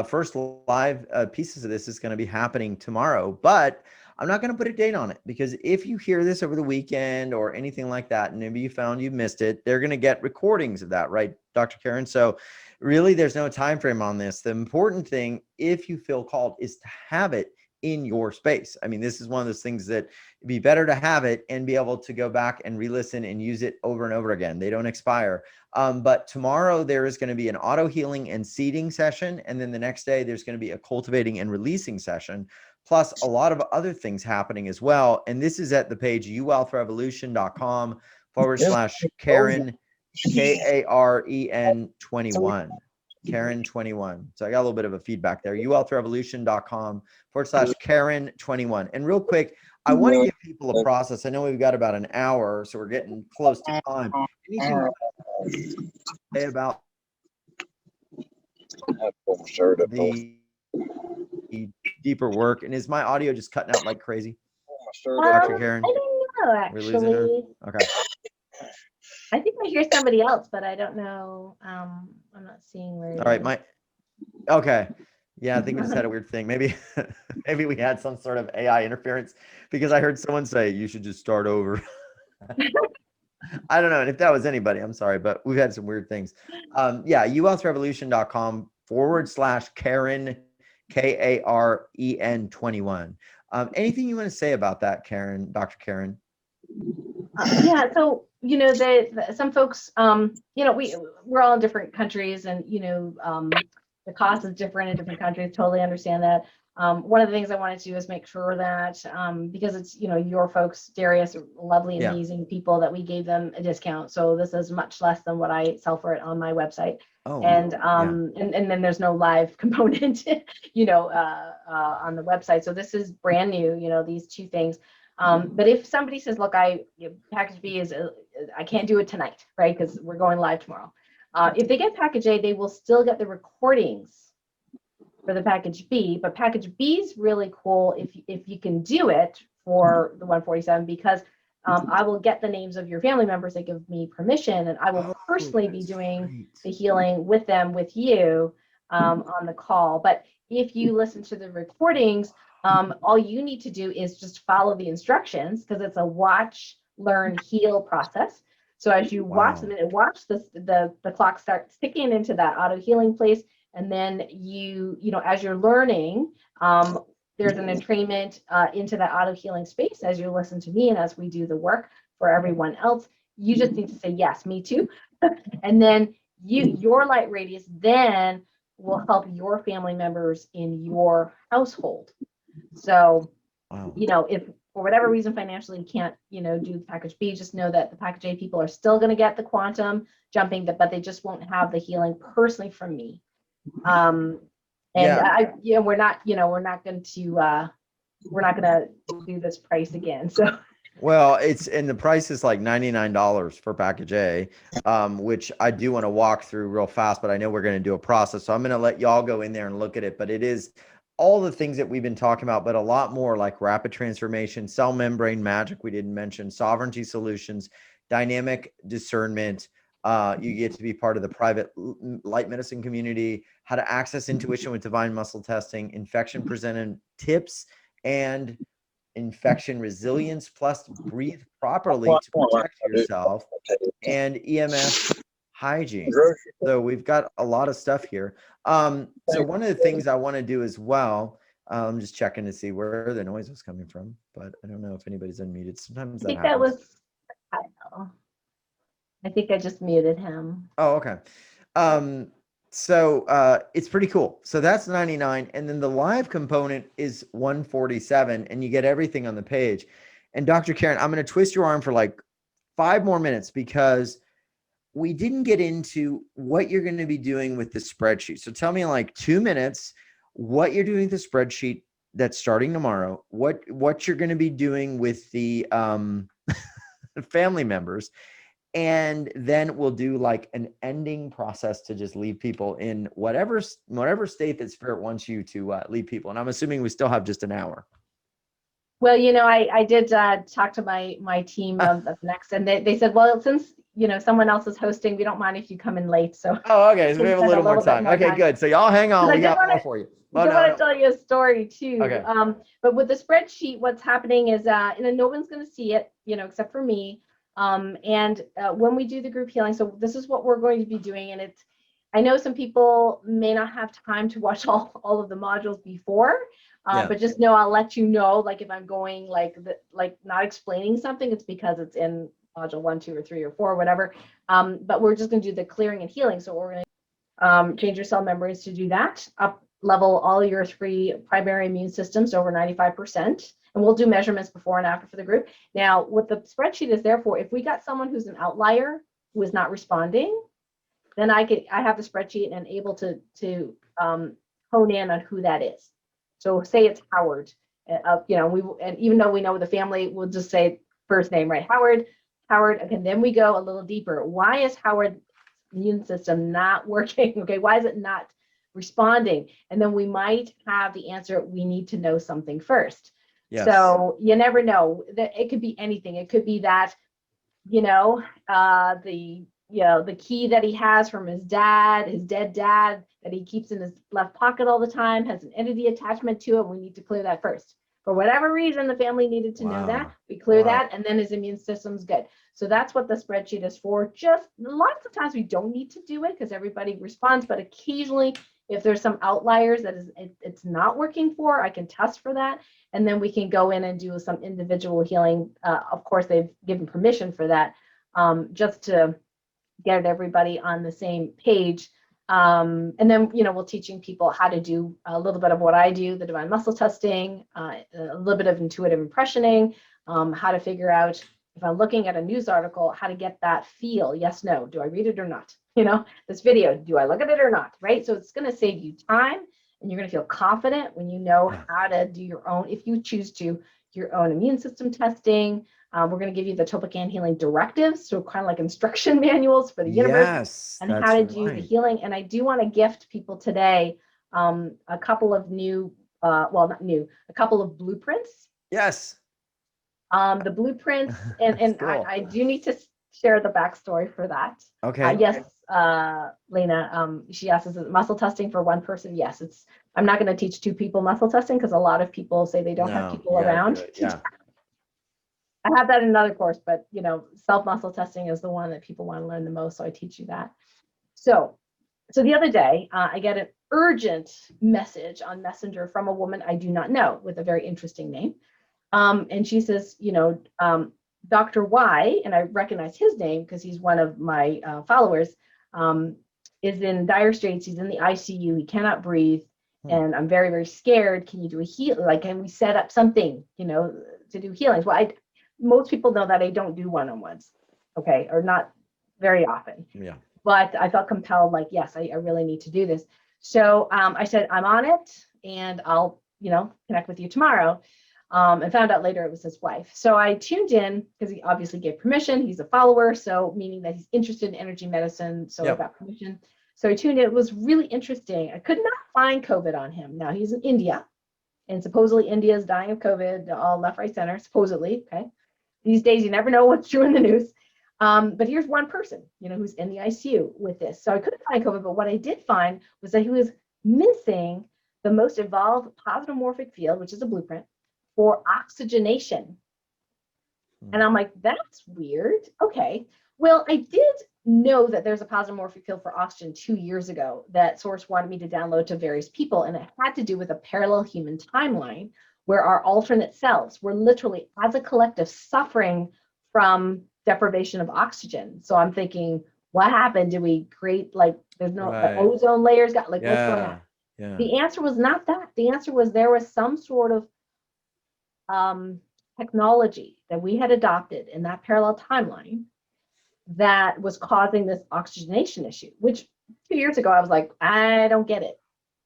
first live pieces of this is going to be happening tomorrow, but I'm not going to put a date on it because if you hear this over the weekend or anything like that, and maybe you found you missed it, they're going to get recordings of that, right, Dr. Karen? So really, there's no time frame on this. The important thing, if you feel called, is to have it in your space. I mean, this is one of those things that it'd be better to have it and be able to go back and re-listen and use it over and over again. They don't expire. But tomorrow there is going to be an auto healing and seeding session. And then the next day there's going to be a cultivating and releasing session, plus a lot of other things happening as well. And this is at the page uwealthrevolution.com/Karen Karen21. Karen21. So I got a little bit of a feedback there. uwealthrevolution.com/Karen21. And real quick, I want to give people a process. I know we've got about an hour, so we're getting close to time. Anything you say about the deeper work? And is my audio just cutting out like crazy? Dr. Karen? I don't know, We're losing her? actually. Okay. I think I hear somebody else, but I don't know. I'm not seeing where it All right, is. okay. Yeah, I think we just had a weird thing. Maybe maybe we had some sort of AI interference, because I heard someone say you should just start over. I don't know. And if that was anybody, I'm sorry, but we've had some weird things. Yeah, uwealthrevolution.com/Karen, Karen21. Anything you want to say about that, Karen, Dr. Karen? Yeah, so some folks, we're all in different countries, and the cost is different in different countries. Totally understand that. One of the things I wanted to do is make sure that because it's your folks, Darius, lovely, Yeah. amazing people, that we gave them a discount. So this is much less than what I sell for it on my website. Oh, and yeah. and then there's no live component, on the website. So this is brand new, these two things. But if somebody says, look, package B is, I can't do it tonight, right? Because we're going live tomorrow. If they get package A, they will still get the recordings for the package B, but package B is really cool if you can do it for the 147, because I will get the names of your family members that give me permission, and I will personally be doing the healing with them, with you, on the call. But if you listen to the recordings, all you need to do is just follow the instructions, because it's a watch, learn, heal process. So as you watch them, and watch the clock start ticking into that auto healing place, and then as you're learning, there's an entrainment into that auto healing space as you listen to me and as we do the work for everyone else. You just need to say, yes, me too. And then your light radius then will help your family members in your household. So, if for whatever reason financially you can't, do the package B, just know that the package A people are still going to get the quantum jumping, but they just won't have the healing personally from me. We're not going to do this price again. So. Well, the price is like $99 for package A, which I do want to walk through real fast, but I know we're going to do a process. So I'm going to let y'all go in there and look at it, but it is all the things that we've been talking about, but a lot more, like rapid transformation, cell membrane magic, we didn't mention, sovereignty solutions, dynamic discernment. You get to be part of the private light medicine community, how to access intuition with divine muscle testing, infection presented tips, and infection resilience, plus breathe properly to protect yourself, and EMS hygiene. So we've got a lot of stuff here. So one of the things I want to do as well, I'm just checking to see where the noise was coming from, but I don't know if anybody's unmuted. Sometimes that happens. I think I just muted him. Oh, okay. So it's pretty cool. So that's 99, and then the live component is 147, and you get everything on the page. And Dr. Karen, I'm going to twist your arm for like 5 more minutes, because we didn't get into what you're going to be doing with the spreadsheet. So tell me in like 2 minutes what you're doing with the spreadsheet that's starting tomorrow, what you're going to be doing with the family members, and then we'll do like an ending process to just leave people in whatever state that spirit wants you to leave people. And I'm assuming we still have just an hour. Well, I did talk to my team of next, and they said, well, since someone else is hosting, we don't mind if you come in late. So okay, so we have a little more time. Okay, good. So y'all hang on. We got more for you. I want to tell you a story too. Okay. But with the spreadsheet, what's happening is, no one's going to see it, except for me. And when we do the group healing, so this is what we're going to be doing, and I know some people may not have time to watch all of the modules before. But just know, I'll let you know, like if I'm going like not explaining something, it's because it's in module 1, 2, or 3, or 4, or whatever. But we're just going to do the clearing and healing. So we're going to change your cell membranes to do that, up level all your 3 primary immune systems over 95%. And we'll do measurements before and after for the group. Now, what the spreadsheet is there for, if we got someone who's an outlier, who is not responding, then I have the spreadsheet and able to hone in on who that is. So say it's Howard, and even though we know the family, we'll just say first name, right? Howard. Okay, then we go a little deeper. Why is Howard's immune system not working? Okay, why is it not responding? And then we might have the answer. We need to know something first. Yes. So you never know. That it could be anything. It could be that, the key that he has from his dead dad, that he keeps in his left pocket all the time, has an entity attachment to it. We need to clear that first. For whatever reason, the family needed to know that. We clear that, and then his immune system's good. So that's what the spreadsheet is for. Just lots of times we don't need to do it because everybody responds, but occasionally, if there's some outliers that it's not working for, I can test for that, and then we can go in and do some individual healing. Of course, they've given permission for that, just to get everybody on the same page. And then, we're teaching people how to do a little bit of what I do, the divine muscle testing, a little bit of intuitive impressioning, how to figure out if I'm looking at a news article, how to get that feel. Yes, no, do I read it or not? This video, do I look at it or not? Right. So it's going to save you time, and you're going to feel confident when you know how to do your own, if you choose to, your own immune system testing. We're going to give you the Toppan healing directives, so kind of like instruction manuals for the universe, and how to do the healing. And I do want to gift people today a couple of new, not new, a couple of blueprints. Yes. The blueprints, and cool. I do need to share the backstory for that. Okay. Yes, Lena, she asked, is it muscle testing for one person? Yes, it's. I'm not going to teach two people muscle testing because a lot of people say they don't have people around. Yeah. I have that in another course, but self muscle testing is the one that people want to learn the most. So I teach you that. So the other day, I get an urgent message on Messenger from a woman I do not know with a very interesting name. And she says, Dr. Y, and I recognize his name because he's one of my followers, is in dire straits. He's in the ICU. He cannot breathe. And I'm very, very scared. Can you do a heal? Like, can we set up something, to do healings? Well, most people know that I don't do one-on-ones, okay, or not very often. Yeah. But I felt compelled, like, yes, I really need to do this. So I said, I'm on it, and I'll, connect with you tomorrow. And found out later it was his wife. So I tuned in because he obviously gave permission. He's a follower, so meaning that he's interested in energy medicine. So I got permission. So I tuned in. It was really interesting. I could not find COVID on him. Now he's in India, and supposedly India is dying of COVID, all left, right, center, supposedly. Okay. These days, you never know what's true in the news. But here's one person, who's in the ICU with this. So I couldn't find COVID, but what I did find was that he was missing the most evolved positive morphic field, which is a blueprint for oxygenation. And I'm like, that's weird. Okay. Well, I did know that there's a positive morphic field for oxygen 2 years ago that Source wanted me to download to various people. And it had to do with a parallel human timeline where our alternate selves were literally, as a collective, suffering from deprivation of oxygen. So I'm thinking, what happened? Did we create, like, there's no, the ozone layers got, like, what's going on? Yeah. The answer was not that. The answer was there was some sort of technology that we had adopted in that parallel timeline that was causing this oxygenation issue, which 2 years ago I was like, I don't get it,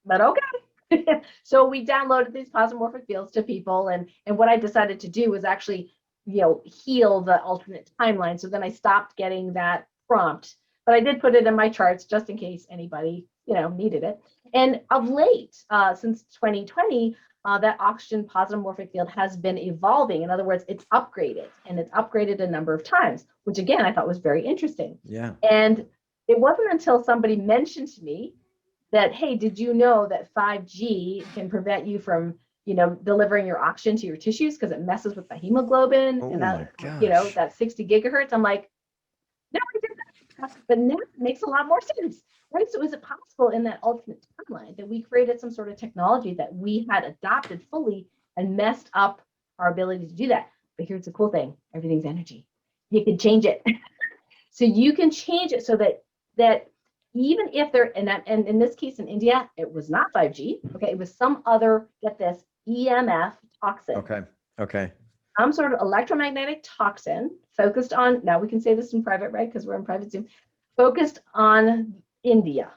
but okay. So we downloaded these positive morphic fields to people, and what I decided to do was actually, heal the alternate timeline. So then I stopped getting that prompt, but I did put it in my charts just in case anybody, needed it. And of late, since 2020, that oxygen positive morphic field has been evolving. In other words, it's upgraded, and it's upgraded a number of times, which again, I thought was very interesting. Yeah. And it wasn't until somebody mentioned to me that, hey, did you know that 5G can prevent you from, delivering your oxygen to your tissues because it messes with the hemoglobin and that, that 60 gigahertz. I'm like, no, I did that. But now it makes a lot more sense. Right. So is it possible in that alternate timeline that we created some sort of technology that we had adopted fully and messed up our ability to do that? But here's the cool thing. Everything's energy. You can change it. So you can change it so that even if they're, and in this case in India, it was not 5G. Okay. It was some other, get this, EMF toxin. Okay. some sort of electromagnetic toxin focused on, now we can say this in private, right? Because we're in private Zoom, focused on India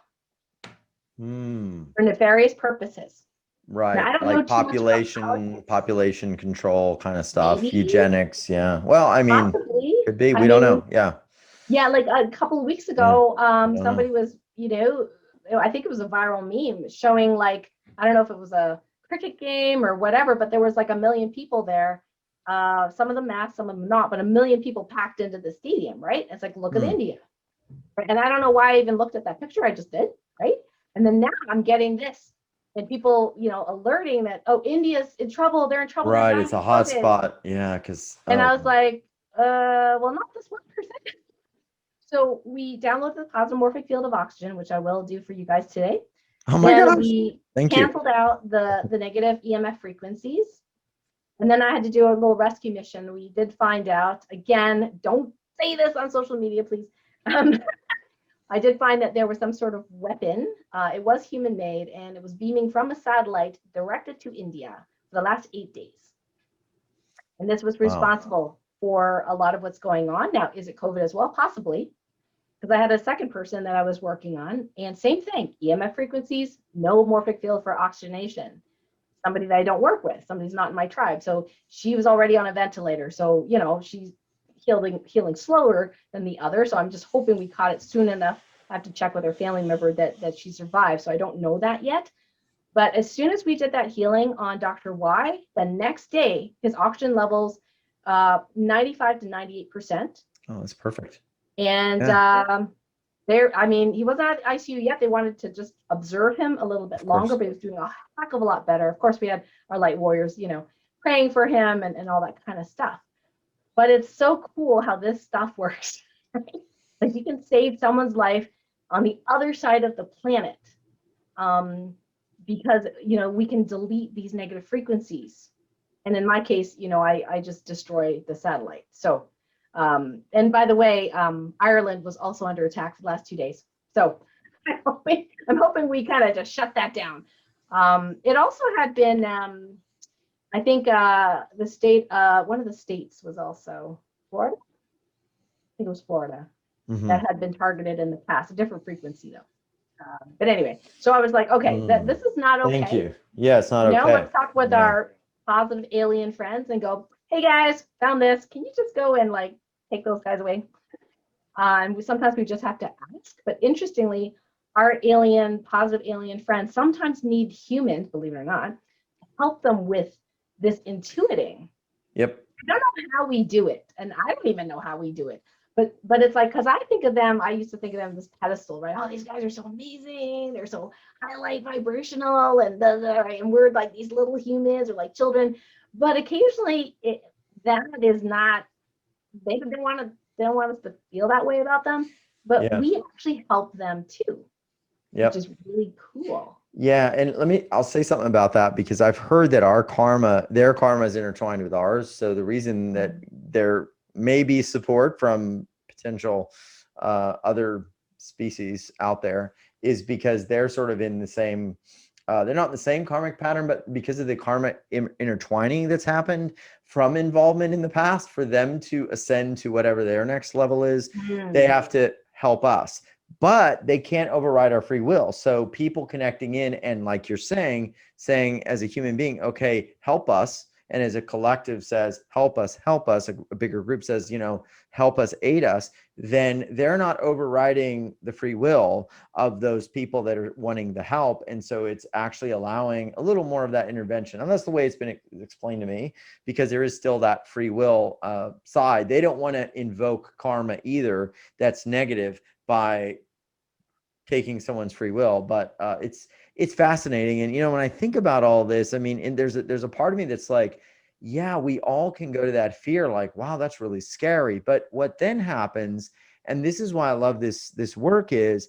for nefarious purposes. Now, I Right. don't know Like too much about politics. population control kind of stuff, Maybe, eugenics. Yeah. Well, I mean, possibly. could be, I we don't mean, know. Yeah. yeah, like a couple of weeks Yeah. ago, We don't know. somebody was, I think it was a viral meme showing like, I don't know if it was a cricket game or whatever, but there was like 1 million people there. Some of them masked, some of them not, but 1 million people packed into the stadium, right? It's like, look at Hmm. India. Right? And I don't know why I even looked at that picture. I just did, right? And then now I'm getting this and people, alerting that, oh, India's in trouble. They're in trouble. They're Right. dying It's a of hot COVID. spot. Yeah. Because, And oh, I was like, well, not this 1%. So we downloaded the plasmamorphic field of oxygen, which I will do for you guys today. oh my Then gosh. we Thank you. canceled out the negative EMF frequencies. And then I had to do a little rescue mission. We did find out, again, don't say this on social media, please. I did find that there was some sort of weapon. It was human made and it was beaming from a satellite directed to India for the last 8 days. And this was Wow. responsible for a lot of what's going on. Now, is it COVID as well? Possibly, because I had a second person that I was working on, and same thing, EMF frequencies, no morphic field for oxygenation. Somebody that I don't work with, somebody's not in my tribe. So she was already on a ventilator. So, she's healing slower than the other. So I'm just hoping we caught it soon enough. I have to check with her family member that she survived. So I don't know that yet. But as soon as we did that healing on Dr. Y, the next day, his oxygen levels 95 to 98%. Oh, that's perfect. And Yeah. he wasn't at the ICU yet. They wanted to just observe him a little bit Of longer, course. but he was doing a heck of a lot better. Of course, we had our light warriors, praying for him and all that kind of stuff. But it's so cool how this stuff works. Right? Like you can save someone's life on the other side of the planet. Because we can delete these negative frequencies. And in my case, I just destroy the satellite. So and by the way, Ireland was also under attack for the last 2 days. So I'm hoping we kind of just shut that down. It also had been, I think the state, one of the states was also Florida. I think it was Florida that had been targeted in the past, a different frequency though. But anyway, so I was like, okay, this is not Thank okay. you. Yeah, it's not okay. Let's talk with our positive alien friends and go, hey guys, found this. Can you just go and like take those guys away? And sometimes we just have to ask. But interestingly, our positive alien friends sometimes need humans, believe it or not, to help them with this intuiting. Yep. I don't know how we do it. And I don't even know how we do it. But it's like, because I used to think of them this pedestal, right? Oh, these guys are so amazing. They're so highlight vibrational and and we're like these little humans or like children. But occasionally that is not, they don't want us to feel that way about them. But we actually help them too, which is really cool. Yeah, and I'll say something about that because I've heard that their karma is intertwined with ours. So the reason that there may be support from potential other species out there is because they're sort of in the same, they're not in the same karmic pattern, but because of the karmic intertwining that's happened from involvement in the past, for them to ascend to whatever their next level is, they have to help us. But they can't override our free will. So people connecting in and like you're saying as a human being, okay, help us. And as a collective says, help us, a bigger group says, help us, aid us, then they're not overriding the free will of those people that are wanting the help. And so it's actually allowing a little more of that intervention. And that's the way it's been explained to me, because there is still that free will side. They don't want to invoke karma either that's negative by taking someone's free will. But it's fascinating. And when I think about all this, I mean, and there's a part of me that's like, yeah, we all can go to that fear, like, wow, that's really scary. But what then happens, and this is why I love this work, is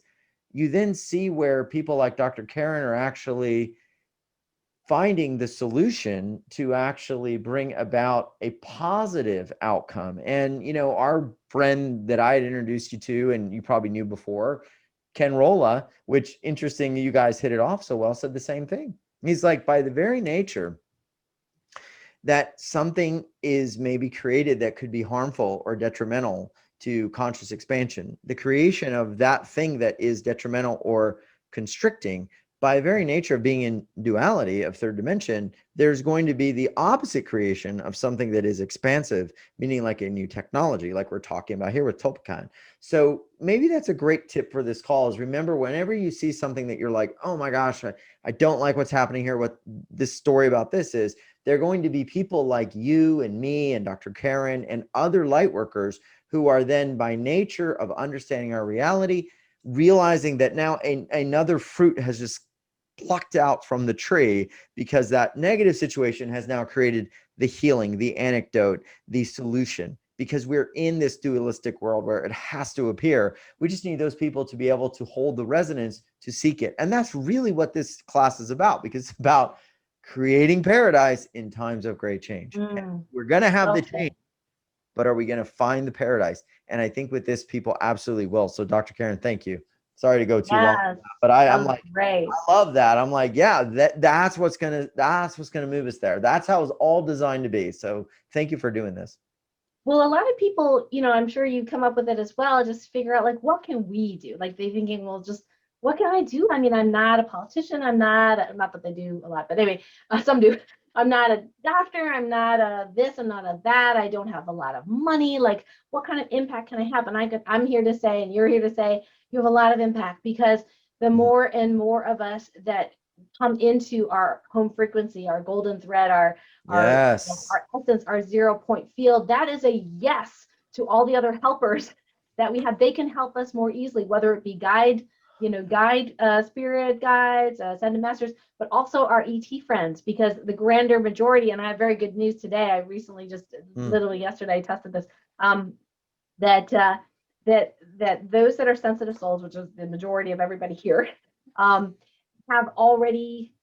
you then see where people like Dr. Karen are actually finding the solution to actually bring about a positive outcome. And our friend that I had introduced you to, and you probably knew before, Ken Rolla, which, interesting, you guys hit it off so well, said the same thing. He's like, by the very nature, that something is maybe created that could be harmful or detrimental to conscious expansion. The creation of that thing that is detrimental or constricting, by very nature of being in duality of third dimension, there's going to be the opposite creation of something that is expansive, meaning like a new technology, like we're talking about here with Topicon. So maybe that's a great tip for this call is remember, whenever you see something that you're like, oh my gosh, I don't like what's happening here, what this story about this is, there are going to be people like you and me and Dr. Karen and other light workers who are then, by nature of understanding our reality, realizing that now another fruit has just plucked out from the tree, because that negative situation has now created the healing, the anecdote, the solution. Because we're in this dualistic world where it has to appear. We just need those people to be able to hold the resonance to seek it. And that's really what this class is about, because it's about creating paradise in times of great change. We're going to have the change, but are we going to find the paradise? And I think with this, people absolutely will. So Dr. Karen, thank you. Sorry to go too long, but I'm like, great. I love that. I'm like, yeah, that's what's gonna move us there. That's how it's all designed to be. So thank you for doing this. Well, a lot of people, I'm sure you come up with it as well, just figure out like, what can we do? Like they thinking, well, just what can I do? I mean, I'm not a politician. Not that they do a lot, but anyway, some do. I'm not a doctor. I'm not a this. I'm not a that. I don't have a lot of money. Like, what kind of impact can I have? And I'm here to say, and you're here to say, you have a lot of impact, because the more and more of us that come into our home frequency, our golden thread, our essence, our 0 point field, that is a yes to all the other helpers that we have. They can help us more easily, whether it be guide spirit guides, ascended masters, but also our ET friends, because the grander majority, and I have very good news today. I recently just literally yesterday tested this, that those that are sensitive souls, which is the majority of everybody here, have already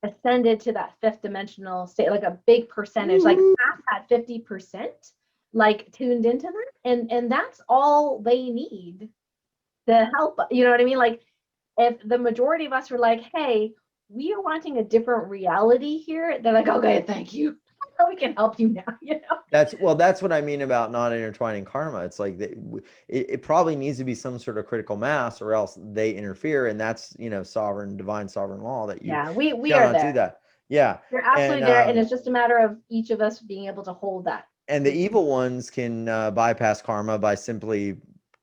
ascended to that fifth dimensional state, like a big percentage, like past that 50%, like tuned into that, and that's all they need to help. You know what I mean? Like, if the majority of us were like, hey, we are wanting a different reality here, they're like, okay, thank you. We can help you now, That's what I mean about not intertwining karma. It's like it probably needs to be some sort of critical mass, or else they interfere, and that's divine sovereign law that you we are there. Do that. Yeah, you're absolutely there, and it's just a matter of each of us being able to hold that. And the evil ones can bypass karma by simply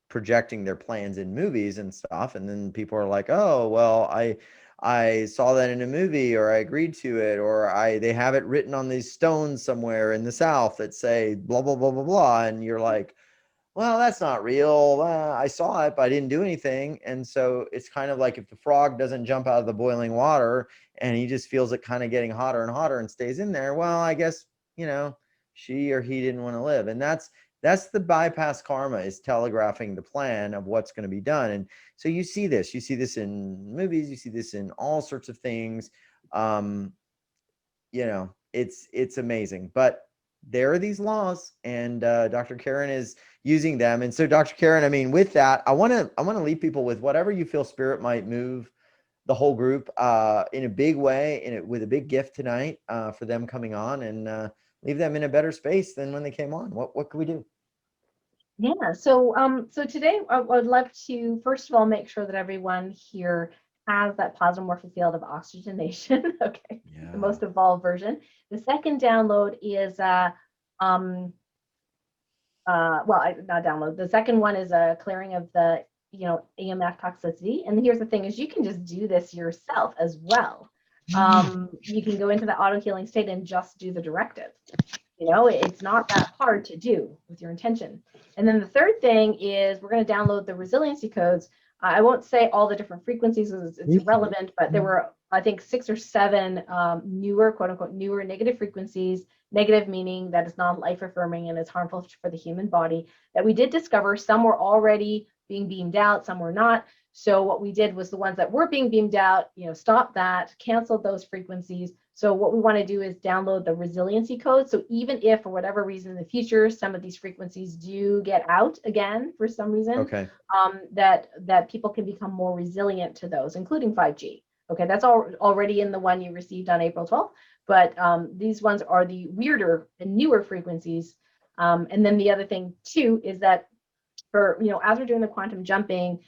projecting their plans in movies and stuff, and then people are like, oh well, I saw that in a movie, or I agreed to it, or they have it written on these stones somewhere in the South that say blah blah blah blah blah, and you're like, well, that's not real. I saw it, but I didn't do anything. And so it's kind of like, if the frog doesn't jump out of the boiling water and he just feels it kind of getting hotter and hotter and stays in there, well, I guess she or he didn't want to live. And that's the bypass karma, is telegraphing the plan of what's going to be done. And so you see this in movies, you see this in all sorts of things. It's amazing, but there are these laws, and Dr. Karen is using them. And so Dr. Karen, I mean, with that, I want to leave people with whatever you feel spirit might move the whole group in a big way, with a big gift tonight for them coming on, and leave them in a better space than when they came on. What can we do? Yeah, so today I would love to, first of all, make sure that everyone here has that positive morphic field of oxygenation. Okay, the most evolved version. The second download is not download. The second one is a clearing of the EMF toxicity. And here's the thing: is you can just do this yourself as well. You can go into the auto healing state and just do the directive. It's not that hard to do with your intention. And then the third thing is we're going to download the resiliency codes. I won't say all the different frequencies because it's irrelevant, but there were, I think, 6 or 7 newer, quote unquote, newer negative frequencies, negative meaning that is not life affirming and is harmful for the human body, that we did discover. Some were already being beamed out, some were not. So what we did was the ones that were being beamed out, stop that, canceled those frequencies. So what we want to do is download the resiliency code. So even if, for whatever reason in the future, some of these frequencies do get out again for some reason, that people can become more resilient to those, including 5G. Okay, that's already in the one you received on April 12th, but these ones are the weirder and newer frequencies. And then the other thing too is that for, as we're doing the quantum jumping,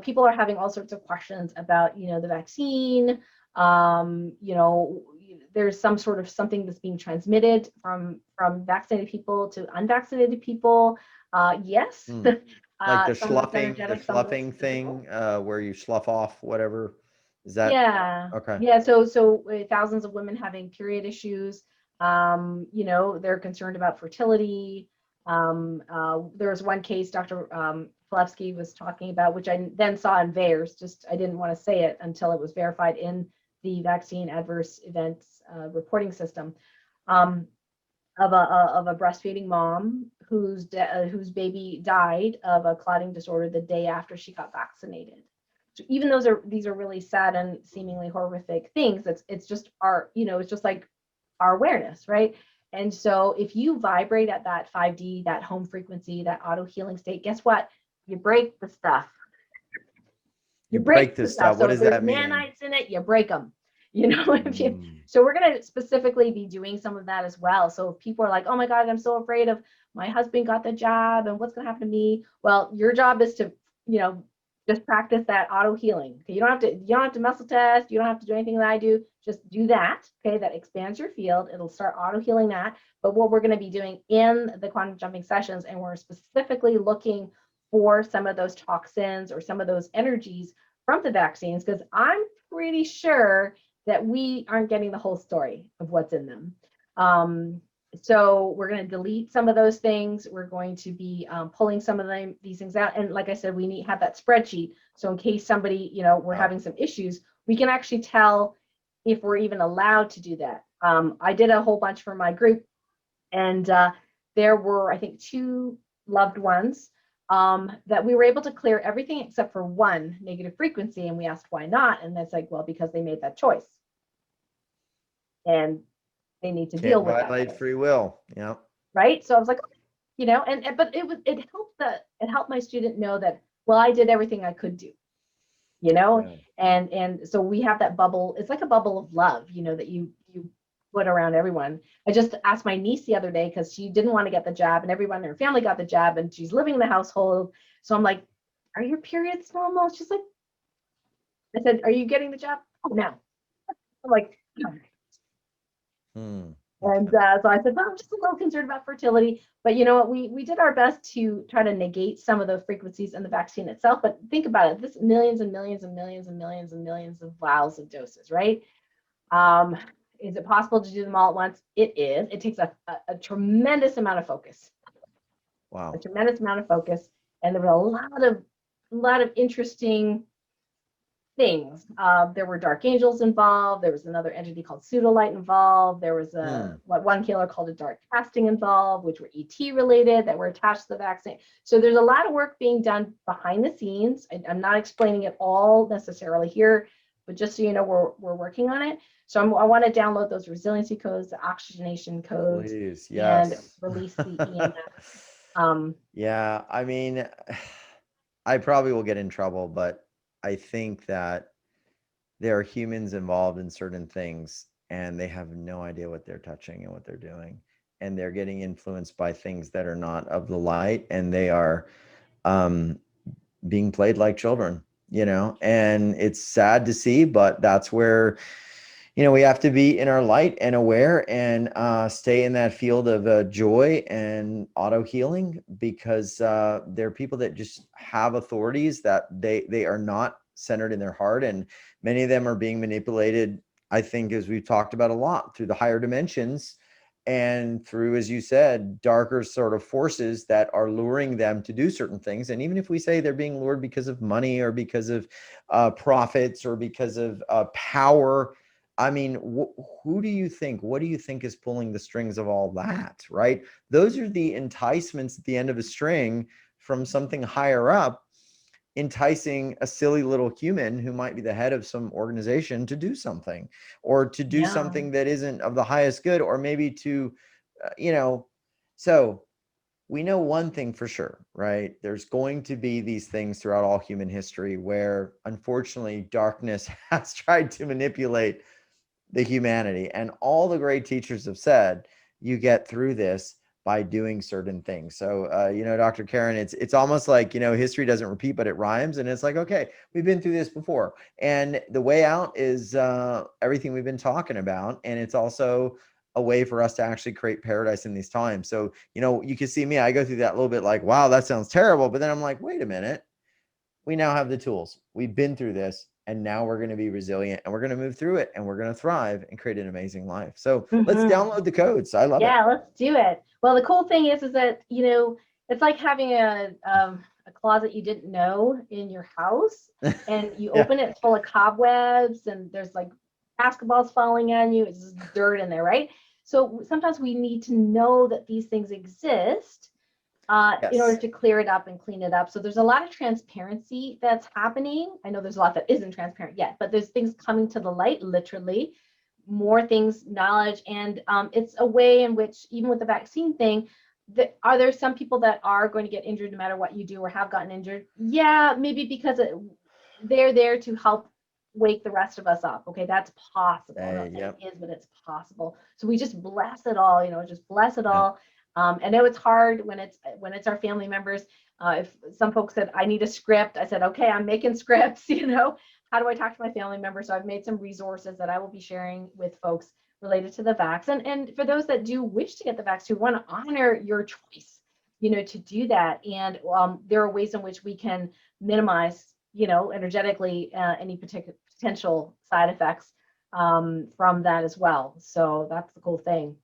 people are having all sorts of questions about, the vaccine. There's some sort of something that's being transmitted from vaccinated people to unvaccinated people. Yes, Like the some of it's sloughing, energetic, some of it's physical. where you slough off whatever. Is that Yeah, okay? yeah. So thousands of women having period issues. They're concerned about fertility. There was one case Dr. Filevsky was talking about, which I then saw in VAERS. Just I didn't want to say it until it was verified in the vaccine adverse events reporting system. Um, of a breastfeeding mom whose baby died of a clotting disorder the day after she got vaccinated. So even though these are really sad and seemingly horrific things, it's just it's just like our awareness, right? And so if you vibrate at that 5D, that home frequency, that auto healing state, guess what? You break the stuff. You You break break the this stuff. stuff. What So if does there's that mean? nanites in it, you break them. If you, Mm. so we're going to specifically be doing some of that as well. So if people are like, oh my God, I'm so afraid of my husband got the jab and what's going to happen to me. Well, your job is to, just practice that auto healing. Okay. You don't have to muscle test. You don't have to do anything that I do. Just do that. Okay. That expands your field. It'll start auto healing that. But what we're going to be doing in the quantum jumping sessions, and we're specifically looking for some of those toxins or some of those energies from the vaccines, because I'm pretty sure that we aren't getting the whole story of what's in them. So we're going to delete some of those things. We're going to be pulling some of these things out. And like I said, we need to have that spreadsheet. So in case somebody, we're having some issues, we can actually tell if we're even allowed to do that. I did a whole bunch for my group, and there were, I think, 2 loved ones that we were able to clear everything except for one negative frequency. And we asked why not. And that's like, well, because they made that choice. And they need to Can't deal with that violate choice. free will. Yeah. Right. So I was like, but it helped my student know that, well, I did everything I could do, Yeah. and so we have that bubble. It's like a bubble of love, that you put around everyone. I just asked my niece the other day because she didn't want to get the jab, and everyone in her family got the jab, and she's living in the household. So I'm like, are your periods normal? She's like, I said, are you getting the jab? Oh, no. I'm like, no. Hmm. And so I said, well, I'm just a little concerned about fertility. But you know what? We did our best to try to negate some of those frequencies in the vaccine itself. But think about it, this millions and millions and millions and millions and millions of vials of doses, right? Um, is it possible to do them all at once? It is. It takes a tremendous amount of focus, a Wow. tremendous amount of focus. And there were a lot of interesting things. There were dark angels involved. There was another entity called pseudolite involved. There was Hmm. what one killer called a dark casting involved, which were ET related that were attached to the vaccine. So there's a lot of work being done behind the scenes. I'm not explaining it all necessarily here, but just so you know, we're working on it. So I want to download those resiliency codes, the oxygenation codes, Please. and Yes. release the EMF. Um, Yeah. I mean, I probably will get in trouble, but I think that there are humans involved in certain things and they have no idea what they're touching and what they're doing. And they're getting influenced by things that are not of the light, and they are um, being played like children, and it's sad to see, but that's where, we have to be in our light and aware and stay in that field of joy and auto healing, because there are people that just have authorities that they are not centered in their heart, and many of them are being manipulated, I think, as we've talked about a lot, through the higher dimensions and through, as you said, darker sort of forces that are luring them to do certain things. And even if we say they're being lured because of money or because of profits or because of power, I mean, who do you think, what do you think is pulling the strings of all that, right? Those are the enticements at the end of a string from something higher up, enticing a silly little human who might be the head of some organization to do something, or to do yeah. something that isn't of the highest good, or maybe to, uh, you know, so we know one thing for sure, right? There's going to be these things throughout all human history where unfortunately darkness has tried to manipulate the humanity. And all the great teachers have said you get through this by doing certain things. So, Dr. Karen, it's almost like, history doesn't repeat, but it rhymes. And it's like, okay, we've been through this before. And the way out is everything we've been talking about. And it's also a way for us to actually create paradise in these times. So, you can see me, I go through that a little bit like, wow, that sounds terrible. But then I'm like, wait a minute, we now have the tools. We've been through this, and now we're going to be resilient, and we're going to move through it, and we're going to thrive and create an amazing life. So let's download the codes. I love it. Yeah, let's do it. Well, the cool thing is that, it's like having a closet you didn't know in your house, and you Yeah. open it, it's full of cobwebs, and there's like basketballs falling on you. It's just dirt in there, right? So sometimes we need to know that these things exist in order Yes. to clear it up and clean it up. So there's a lot of transparency that's happening. I know there's a lot that isn't transparent yet, but there's things coming to the light, literally, more things, knowledge, and it's a way in which, even with the vaccine thing, are there some people that are going to get injured no matter what you do, or have gotten injured? Yeah, maybe because they're there to help wake the rest of us up. Okay, that's possible. I'm not saying Yep. it is, but it's possible. So we just bless it all, just bless it Yeah. all. I know it's hard when it's our family members. If some folks said, I need a script, I said, okay, I'm making scripts, how do I talk to my family members? So I've made some resources that I will be sharing with folks related to the vax. And for those that do wish to get the vax, who want to honor your choice, to do that. And there are ways in which we can minimize, energetically, any particular potential side effects from that as well. So that's the cool thing.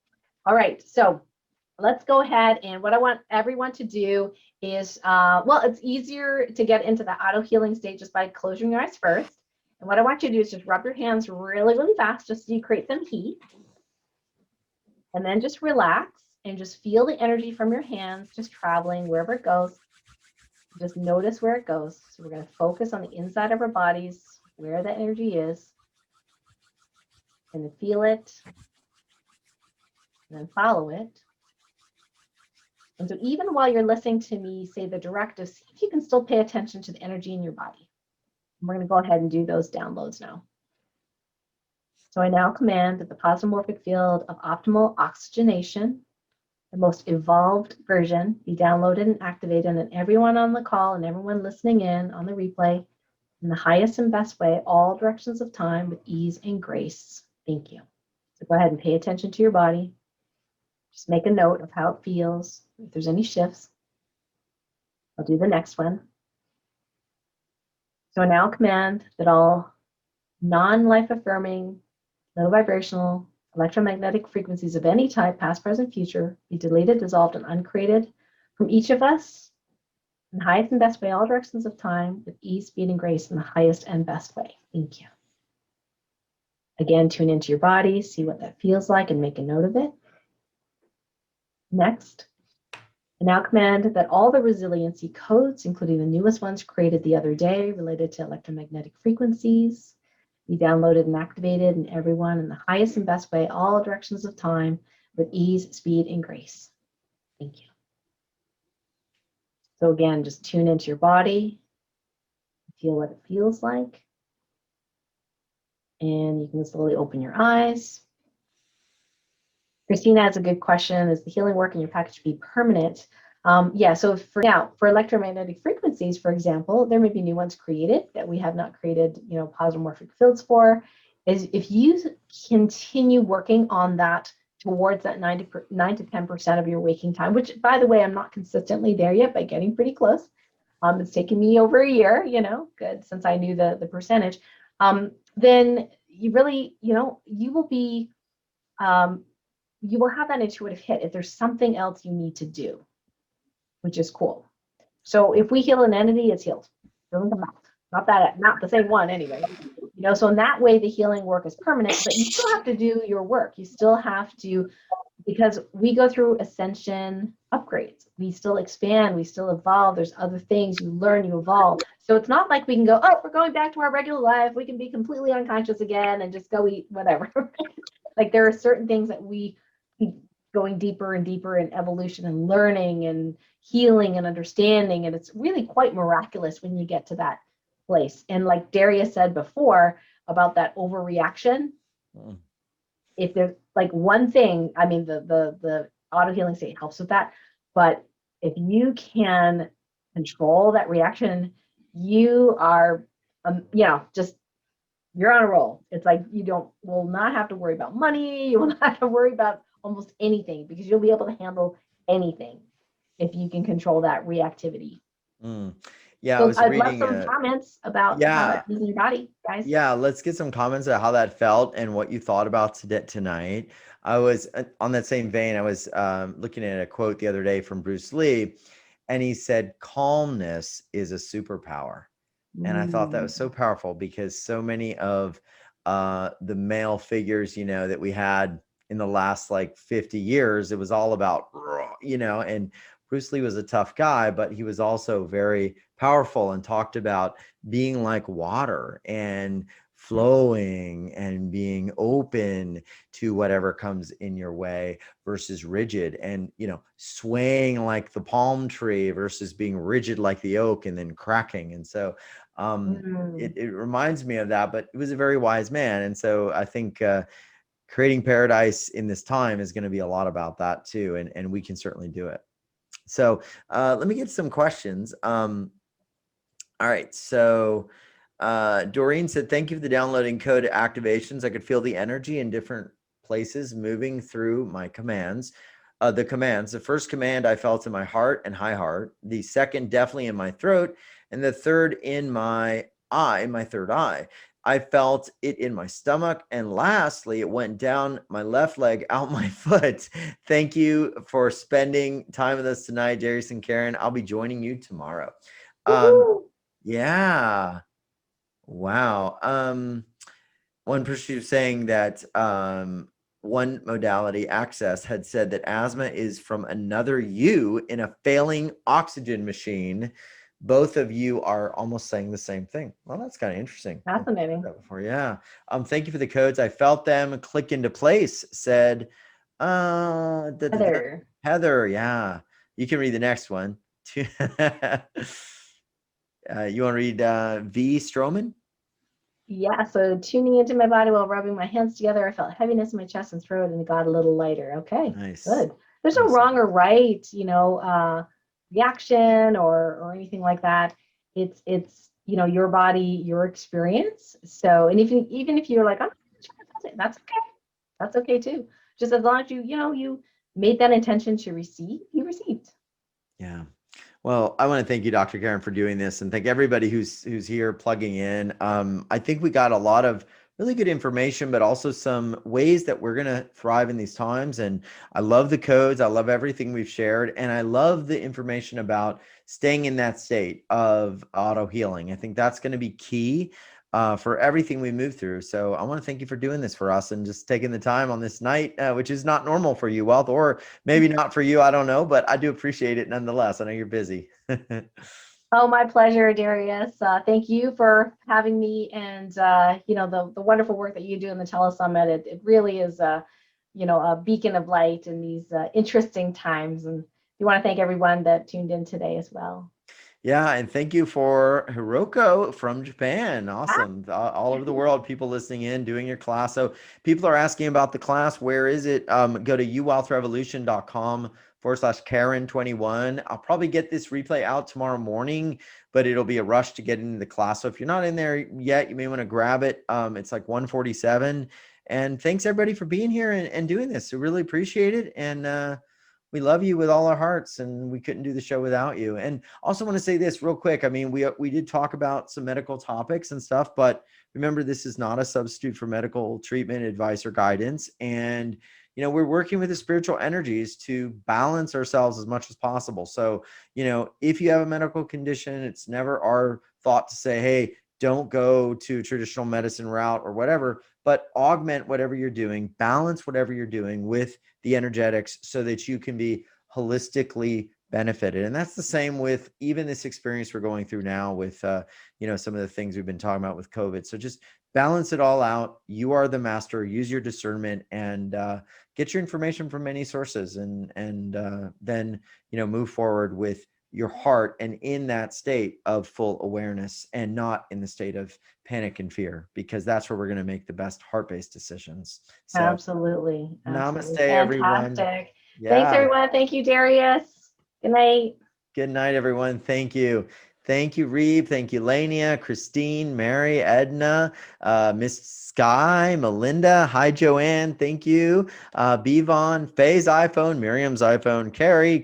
All right, so let's go ahead, and what I want everyone to do is, it's easier to get into the auto healing state just by closing your eyes first. And what I want you to do is just rub your hands really, really fast, just so you create some heat. And then just relax and just feel the energy from your hands just traveling wherever it goes. Just notice where it goes. So we're going to focus on the inside of our bodies, where the energy is, and feel it, and then follow it. And so even while you're listening to me say the directive, see if you can still pay attention to the energy in your body. We're going to go ahead and do those downloads now. So I now command that the plasmamorphic field of optimal oxygenation, the most evolved version, be downloaded and activated in everyone on the call and everyone listening in on the replay in the highest and best way, all directions of time, with ease and grace. Thank you. So go ahead and pay attention to your body. Just make a note of how it feels, if there's any shifts. I'll do the next one. So I now command that all non-life affirming, low vibrational, electromagnetic frequencies of any type, past, present, future, be deleted, dissolved, and uncreated from each of us in the highest and best way, all directions of time, with ease, speed, and grace in the highest and best way. Thank you. Again, tune into your body, see what that feels like, and make a note of it. Next, I now command that all the resiliency codes, including the newest ones created the other day related to electromagnetic frequencies, be downloaded and activated in everyone in the highest and best way, all directions of time, with ease, speed, and grace. Thank you. So again, just tune into your body, feel what it feels like, and you can slowly open your eyes. Christina has a good question. Is the healing work in your package be permanent? Yeah, so for electromagnetic frequencies, for example, there may be new ones created that we have not created, plasmamorphic fields for. Is if you continue working on that towards that 9 to 10% of your waking time, which, by the way, I'm not consistently there yet, but getting pretty close. It's taken me over a year, good, since I knew the percentage. Then you really, you will be, you will have that intuitive hit if there's something else you need to do, which is cool. So if we heal an entity, it's healed. Doesn't come back. Not the same one anyway. So in that way, the healing work is permanent, but you still have to do your work. You still have to, because we go through ascension upgrades. We still expand, we still evolve. There's other things you learn, you evolve. So it's not like we can go, oh, we're going back to our regular life. We can be completely unconscious again and just go eat whatever. Like there are certain things that we going deeper and deeper in evolution and learning and healing and understanding. And it's really quite miraculous when you get to that place. And like Darius said before about that overreaction, Mm. if there's like one thing, I mean, the auto healing state helps with that. But if you can control that reaction, you are, just you're on a roll. It's like you will not have to worry about money. You will not have to worry about almost anything because you'll be able to handle anything if you can control that reactivity. Mm. Yeah, I So was I'd love reading some comments about how that yeah, feels in your body, guys. yeah, let's get some comments on how that felt and what you thought about tonight. I was on that same vein. I was looking at a quote the other day from Bruce Lee, and he said, "Calmness is a superpower." And I thought that Mm. was so powerful because so many of the male figures, that we had in the last like 50 years, it was all about, and Bruce Lee was a tough guy, but he was also very powerful and talked about being like water and flowing and being open to whatever comes in your way versus rigid and swaying like the palm tree versus being rigid like the oak and then cracking. And so Mm. it reminds me of that, but he was a very wise man. And so I think creating paradise in this time is going to be a lot about that too. And we can certainly do it. So let me get some questions. All right. So Doreen said, thank you for the downloading code activations. I could feel the energy in different places moving through my commands. The first command I felt in my heart and high heart, the second definitely in my throat, and the third in my eye, my third eye. I felt it in my stomach. And lastly, it went down my left leg, out my foot. Thank you for spending time with us tonight, Darius and Karen. I'll be joining you tomorrow. Yeah. Wow. One person was saying that one modality access had said that asthma is from another you in a failing oxygen machine. Both of you are almost saying the same thing. Well, that's kind of interesting. Fascinating. That before, yeah. Thank you for the codes. I felt them click into place. Said, Heather. Heather. Yeah, you can read the next one. You want to read V. Stroman? Yeah, so tuning into my body while rubbing my hands together, I felt heaviness in my chest and throat, and it got a little lighter. Okay, Nice. good. There's no Awesome. wrong or right, reaction or anything like that. It's your body, your experience. So, and even if you're like, I'm not sure I felt it, that's okay. That's okay too. Just as long as you made that intention to receive, you received. Yeah. Well, I want to thank you, Dr. Karen, for doing this, and thank everybody who's here plugging in. I think we got a lot of really good information, but also some ways that we're going to thrive in these times. And I love the codes. I love everything we've shared, and I love the information about staying in that state of auto healing. I think that's going to be key for everything we move through. So I want to thank you for doing this for us and just taking the time on this night, which is not normal for you, Wealth, or maybe not for you. I don't know, but I do appreciate it nonetheless. I know you're busy. Oh, my pleasure, Darius. Thank you for having me, and the wonderful work that you do in the Telesummit. It really is a beacon of light in these interesting times. And we want to thank everyone that tuned in today as well. Yeah, and thank you for Hiroko from Japan. Ah, Awesome. All over the world, people listening in, doing your class. So people are asking about the class. Where is it? Go to uwealthrevolution.com/Karen21. I'll probably get this replay out tomorrow morning, but it'll be a rush to get into the class. So if you're not in there yet, you may want to grab it. It's like 1:47. And thanks everybody for being here and doing this. We really appreciate it. And we love you with all our hearts, and we couldn't do the show without you. And also want to say this real quick. I mean, we did talk about some medical topics and stuff, but remember, this is not a substitute for medical treatment, advice, or guidance. And we're working with the spiritual energies to balance ourselves as much as possible. So, if you have a medical condition, it's never our thought to say, hey, don't go to traditional medicine route or whatever, but augment whatever you're doing, balance whatever you're doing with the energetics so that you can be holistically benefited. And that's the same with even this experience we're going through now with, some of the things we've been talking about with COVID. So just balance it all out. You are the master. Use your discernment and get your information from many sources, and then move forward with your heart and in that state of full awareness and not in the state of panic and fear, because that's where we're going to make the best heart-based decisions. So Absolutely. namaste, Absolutely. everyone. Fantastic. Thanks, Yeah. everyone. Thank you, Darius. Good night. Good night, everyone. Thank you. Thank you, Reeb. Thank you, Lania, Christine, Mary, Edna, Miss Sky, Melinda. Hi, Joanne. Thank you. Bevon, Faye's iPhone, Miriam's iPhone, Carrie,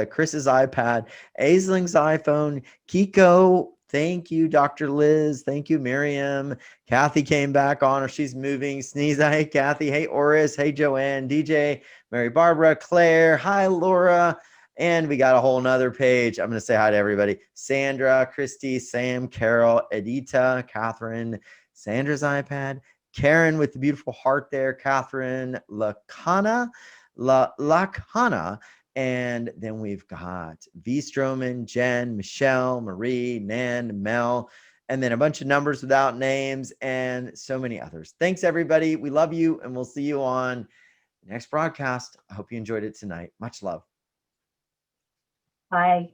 Chris's iPad, Aisling's iPhone, Kiko. Thank you, Dr. Liz. Thank you, Miriam. Kathy came back on, or she's moving. Sneeze. Hey, Kathy. Hey, Oris. Hey, Joanne. DJ, Mary Barbara, Claire. Hi, Laura. And we got a whole nother page. I'm going to say hi to everybody. Sandra, Christy, Sam, Carol, Edita, Catherine, Sandra's iPad, Karen with the beautiful heart there, Catherine, Lakana, and then we've got V. Stroman, Jen, Michelle, Marie, Nan, Mel, and then a bunch of numbers without names and so many others. Thanks, everybody. We love you, and we'll see you on the next broadcast. I hope you enjoyed it tonight. Much love. Bye.